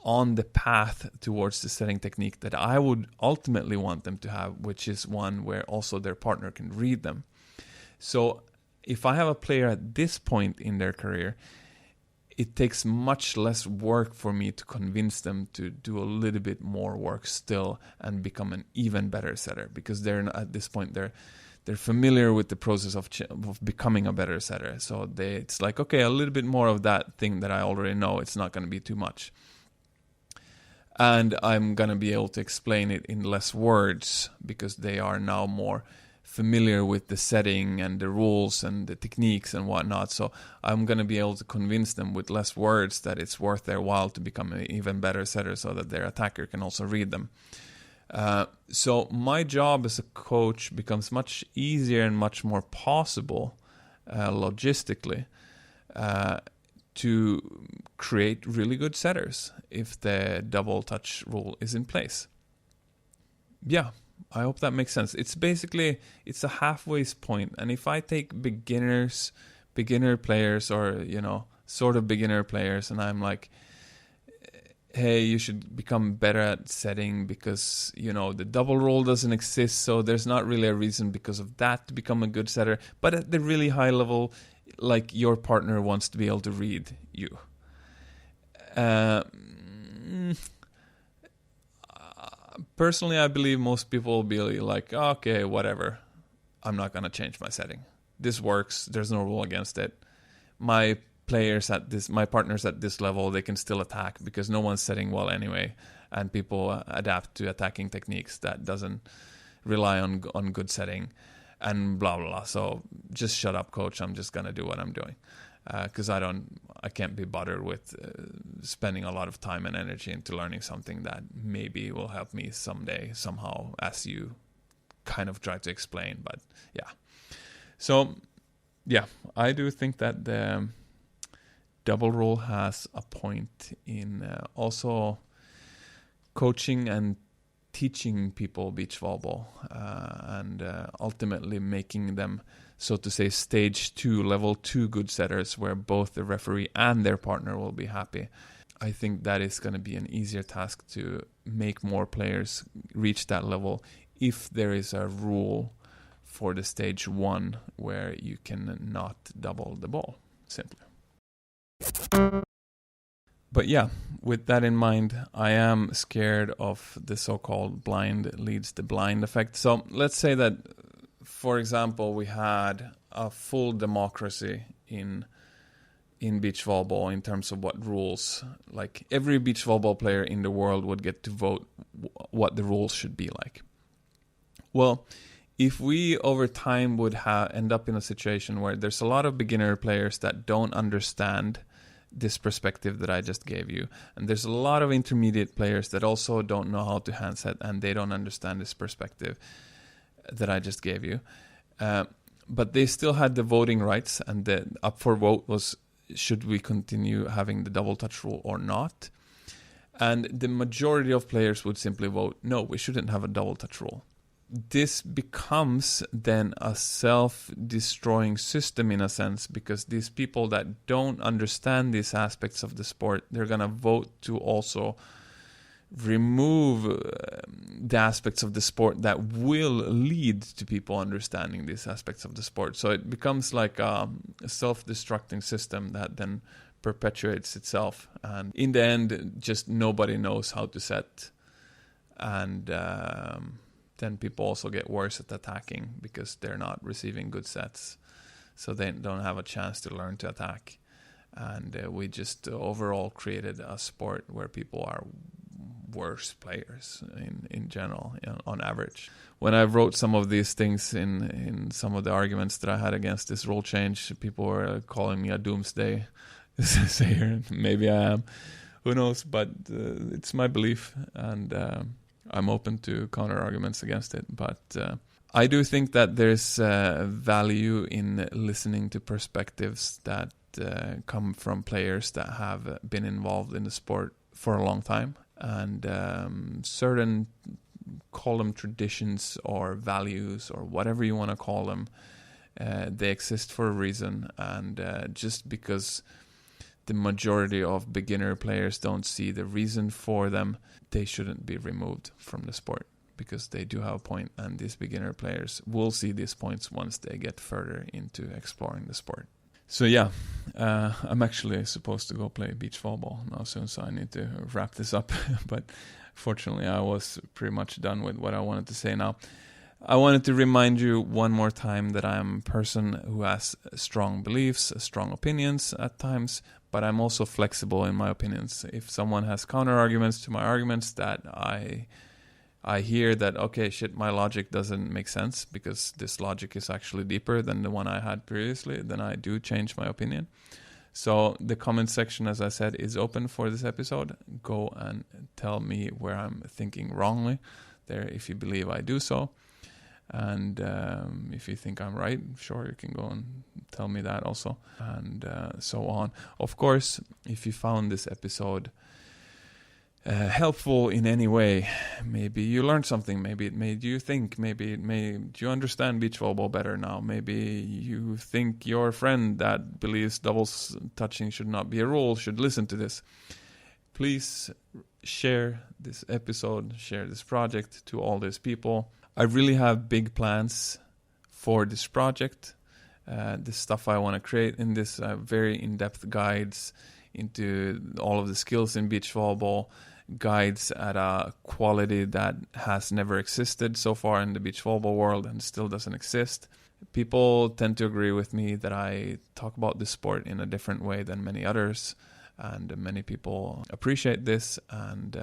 on the path towards the setting technique that I would ultimately want them to have, which is one where also their partner can read them. So if I have a player at this point in their career, it takes much less work for me to convince them to do a little bit more work still and become an even better setter, because they're at this point they're familiar with the process of becoming a better setter. So it's like, okay, a little bit more of that thing that I already know. It's not going to be too much. And I'm going to be able to explain it in less words because they are now more familiar with the setting and the rules and the techniques and whatnot. So I'm going to be able to convince them with less words that it's worth their while to become an even better setter so that their attacker can also read them. So my job as a coach becomes much easier and much more possible logistically to create really good setters if the double touch rule is in place. Yeah, I hope that makes sense. It's a halfway point. And if I take beginner players, or, sort of beginner players, and I'm like, hey, you should become better at setting because, the double rule doesn't exist. So there's not really a reason because of that to become a good setter. But at the really high level, like, your partner wants to be able to read you. Personally, I believe most people will be like, okay, whatever. I'm not going to change my setting. This works. There's no rule against it. My partners at this level, they can still attack because no one's setting well anyway. And people adapt to attacking techniques that doesn't rely on good setting. And blah, blah, blah. So just shut up, coach. I'm just going to do what I'm doing. Because I can't be bothered with spending a lot of time and energy into learning something that maybe will help me someday, somehow, as you kind of try to explain. But yeah. So, yeah, I do think that the double rule has a point in also coaching and teaching people beach volleyball and ultimately making them, so to say, stage 2, level 2 good setters where both the referee and their partner will be happy. I think that is going to be an easier task to make more players reach that level if there is a rule for the stage 1 where you can not double the ball, simply. But yeah, with that in mind, I am scared of the so-called blind leads the blind effect. So let's say that, for example, we had a full democracy in in beach volleyball in terms of what rules. Like every beach volleyball player in the world would get to vote what the rules should be like. Well, if we over time would end up in a situation where there's a lot of beginner players that don't understand this perspective that I just gave you, and there's a lot of intermediate players that also don't know how to handset and they don't understand this perspective that I just gave you, but they still had the voting rights, and the up for vote was, should we continue having the double touch rule or not? And the majority of players would simply vote, no, we shouldn't have a double touch rule. This becomes then a self-destroying system in a sense, because these people that don't understand these aspects of the sport, they're going to vote to also remove the aspects of the sport that will lead to people understanding these aspects of the sport. So it becomes like a self-destructing system that then perpetuates itself. And in the end, just nobody knows how to set. And then people also get worse at attacking because they're not receiving good sets. So they don't have a chance to learn to attack. And we just overall created a sport where people are worse players in general, on average. When I wrote some of these things in some of the arguments that I had against this rule change, people were calling me a doomsday sayer. Maybe I am. Who knows? But it's my belief, and I'm open to counter arguments against it. But I do think that there's value in listening to perspectives that come from players that have been involved in the sport for a long time. And certain, call them traditions or values or whatever you want to call them, they exist for a reason. And just because the majority of beginner players don't see the reason for them, they shouldn't be removed from the sport, because they do have a point, and these beginner players will see these points once they get further into exploring the sport. So yeah, I'm actually supposed to go play beach volleyball now soon, so I need to wrap this up. But fortunately, I was pretty much done with what I wanted to say now. I wanted to remind you one more time that I'm a person who has strong beliefs, strong opinions at times, but I'm also flexible in my opinions. If someone has counter arguments to my arguments that I hear that, okay, shit, my logic doesn't make sense because this logic is actually deeper than the one I had previously, then I do change my opinion. So the comment section, as I said, is open for this episode. Go and tell me where I'm thinking wrongly there if you believe I do so. And if you think I'm right, sure, you can go and tell me that also, and so on. Of course, if you found this episode helpful in any way, maybe you learned something, maybe it made you think, maybe it made you understand beach volleyball better now, maybe you think your friend that believes doubles touching should not be a rule should listen to this, please share this episode, share this project to all these people. I really have big plans for this project, this stuff I want to create in this very in-depth guides into all of the skills in beach volleyball, guides at a quality that has never existed so far in the beach volleyball world and still doesn't exist. People tend to agree with me that I talk about this sport in a different way than many others, and many people appreciate this. And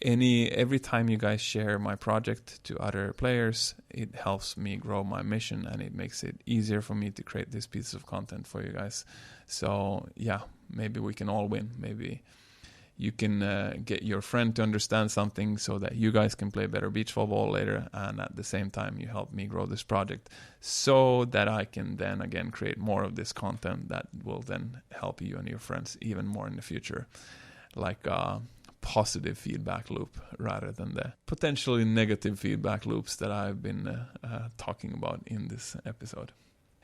every time you guys share my project to other players, it helps me grow my mission, and it makes it easier for me to create this piece of content for you guys. So yeah, maybe we can all win. Maybe you can get your friend to understand something so that you guys can play better beach volleyball later, and at the same time you help me grow this project so that I can then again create more of this content that will then help you and your friends even more in the future, like a positive feedback loop rather than the potentially negative feedback loops that I've been talking about in this episode.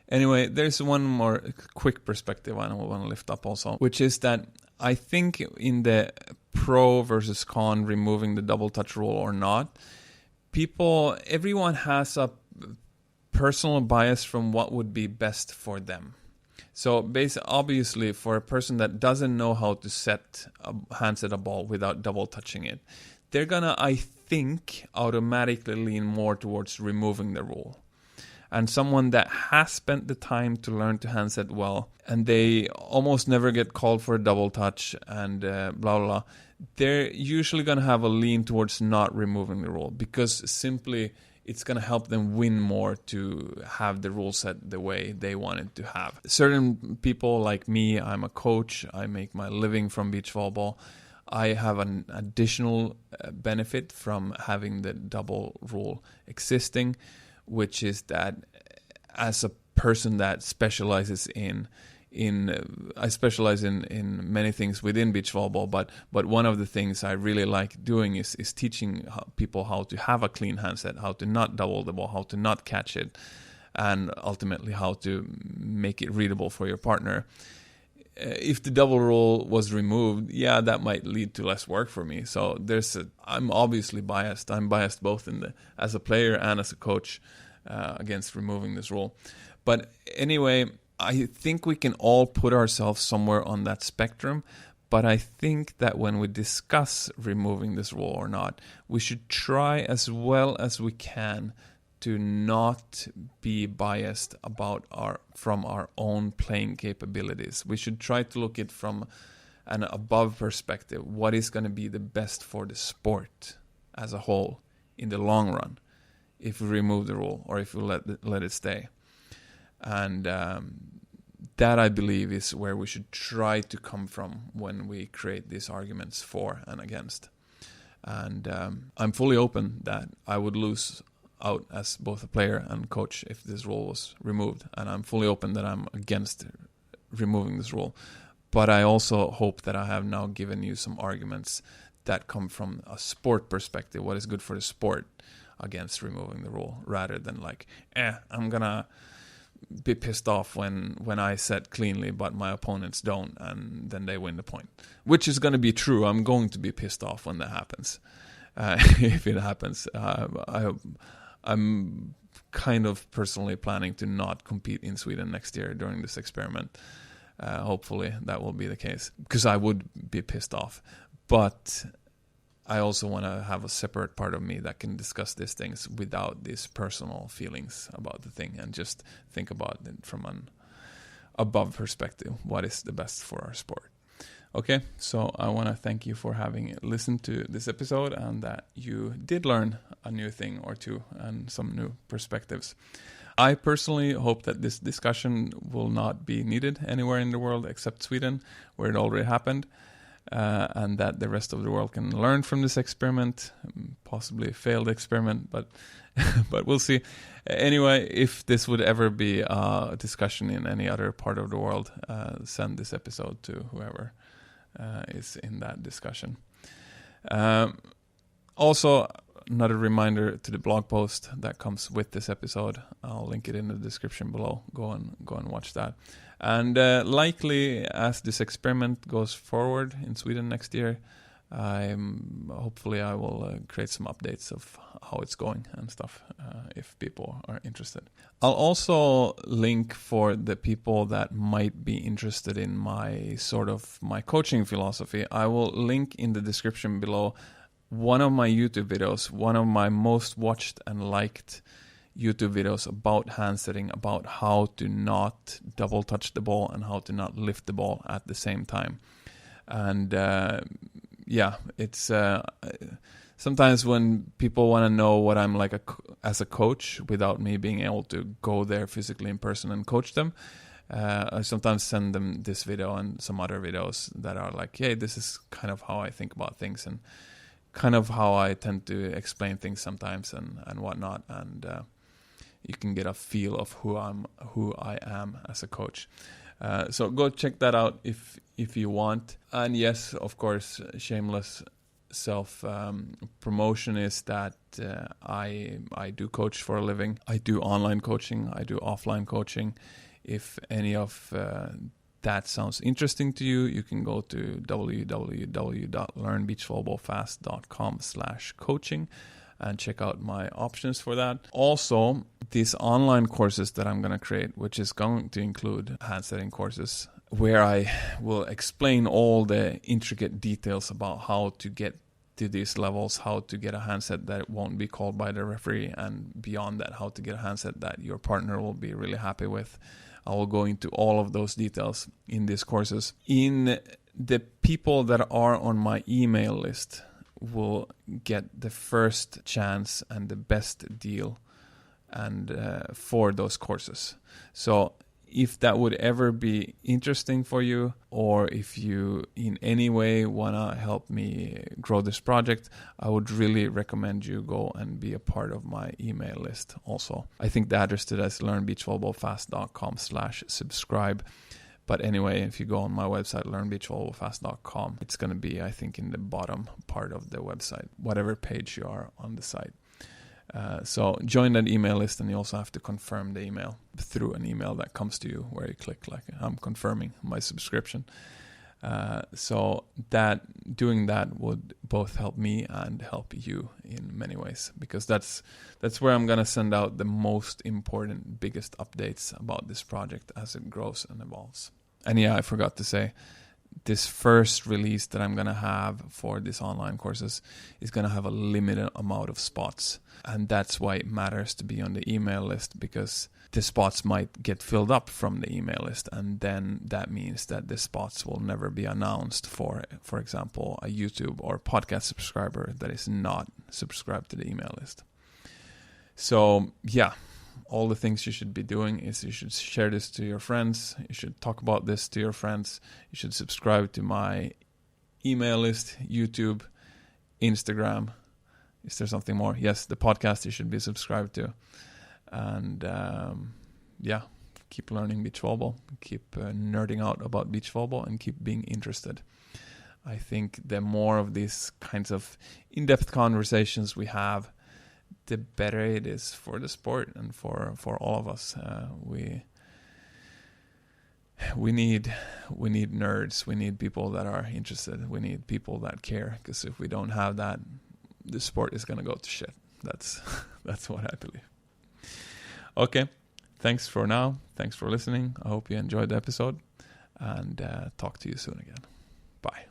Anyway, there's one more quick perspective I want to lift up also, which is that I think in the pro versus con, removing the double touch rule or not, everyone has a personal bias from what would be best for them. So obviously for a person that doesn't know how to handset a ball without double touching it, they're gonna, I think, automatically lean more towards removing the rule. and someone that has spent the time to learn to handset well, and they almost never get called for a double touch and blah, blah, blah, they're usually going to have a lean towards not removing the rule, because simply it's going to help them win more to have the rule set the way they want it to have. Certain people like me, I'm a coach, I make my living from beach volleyball. I have an additional benefit from having the double rule existing, which is that as a person that specializes I specialize in many things within beach volleyball, but one of the things I really like doing is teaching people how to have a clean handset, how to not double the ball, how to not catch it, and ultimately how to make it readable for your partner. If the double rule was removed, that might lead to less work for me. So I'm obviously biased. I'm biased both as a player and as a coach against removing this rule. But anyway, I think we can all put ourselves somewhere on that spectrum, but I think that when we discuss removing this rule or not, we should try as well as we can to not be biased from our own playing capabilities. We should try to look at it from an above perspective. What is going to be the best for the sport as a whole in the long run if we remove the rule or if we let it stay? And that, I believe, is where we should try to come from when we create these arguments for and against. And I'm fully open that I would lose out as both a player and coach if this rule was removed. And I'm fully open that I'm against removing this rule. But I also hope that I have now given you some arguments that come from a sport perspective, what is good for the sport against removing the rule, rather than like, I'm going to be pissed off when I set cleanly but my opponents don't, and then they win the point, which is going to be true. I'm going to be pissed off when that happens. If it happens, I'm kind of personally planning to not compete in Sweden next year during this experiment. Hopefully that will be the case, because I would be pissed off, but I also want to have a separate part of me that can discuss these things without these personal feelings about the thing, and just think about it from an above perspective. What is the best for our sport? Okay, so I want to thank you for having listened to this episode, and that you did learn a new thing or two and some new perspectives. I personally hope that this discussion will not be needed anywhere in the world except Sweden, where it already happened. And that the rest of the world can learn from this experiment, possibly a failed experiment, but but we'll see. Anyway, if this would ever be a discussion in any other part of the world, send this episode to whoever is in that discussion. Also, another reminder to the blog post that comes with this episode. I'll link it in the description below. Go and watch that. And likely, as this experiment goes forward in Sweden next year, hopefully I will create some updates of how it's going and stuff, if people are interested. I'll also link for the people that might be interested in my coaching philosophy. I will link in the description below one of my YouTube videos, one of my most watched and liked YouTube videos about handsetting, about how to not double touch the ball and how to not lift the ball at the same time. And it's sometimes when people want to know what I'm like as a coach without me being able to go there physically in person and coach them, I sometimes send them this video and some other videos that are like, hey, this is kind of how I think about things and kind of how I tend to explain things sometimes and whatnot. And you can get a feel of who I am as a coach. So go check that out if you want. And yes, of course, shameless self promotion is that I do coach for a living. I do online coaching. I do offline coaching. If any of that sounds interesting to you, you can go to www.learnbeachvolleyballfast.com/coaching and check out my options for that. Also, these online courses that I'm going to create, which is going to include handsetting courses, where I will explain all the intricate details about how to get to these levels, how to get a handset that won't be called by the referee, and beyond that, how to get a handset that your partner will be really happy with. I will go into all of those details in these courses. In the people that are on my email list will get the first chance and the best deal and for those courses. So if that would ever be interesting for you, or if you in any way want to help me grow this project, I would really recommend you go and be a part of my email list also. I think the address to that is learnbeachvolleyballfast.com/subscribe. But anyway, if you go on my website, learnbeachvolleyballfast.com, it's going to be, I think, in the bottom part of the website, whatever page you are on the site. So join that email list, and you also have to confirm the email through an email that comes to you where you click like I'm confirming my subscription. So that doing that would both help me and help you in many ways, because that's where I'm gonna send out the most important, biggest updates about this project as it grows and evolves. And yeah, I forgot to say, this first release that I'm going to have for these online courses is going to have a limited amount of spots. And that's why it matters to be on the email list, because the spots might get filled up from the email list. And then that means that the spots will never be announced for example, a YouTube or podcast subscriber that is not subscribed to the email list. So yeah, all the things you should be doing is you should share this to your friends. You should talk about this to your friends. You should subscribe to my email list, YouTube, Instagram. Is there something more? Yes, the podcast you should be subscribed to. And yeah, keep learning beach volleyball. Keep nerding out about beach volleyball and keep being interested. I think the more of these kinds of in-depth conversations we have, the better it is for the sport and for all of us. We need nerds. We need people that are interested. We need people that care. Because if we don't have that, the sport is gonna go to shit. That's what I believe. Okay, thanks for now. Thanks for listening. I hope you enjoyed the episode, and talk to you soon again. Bye.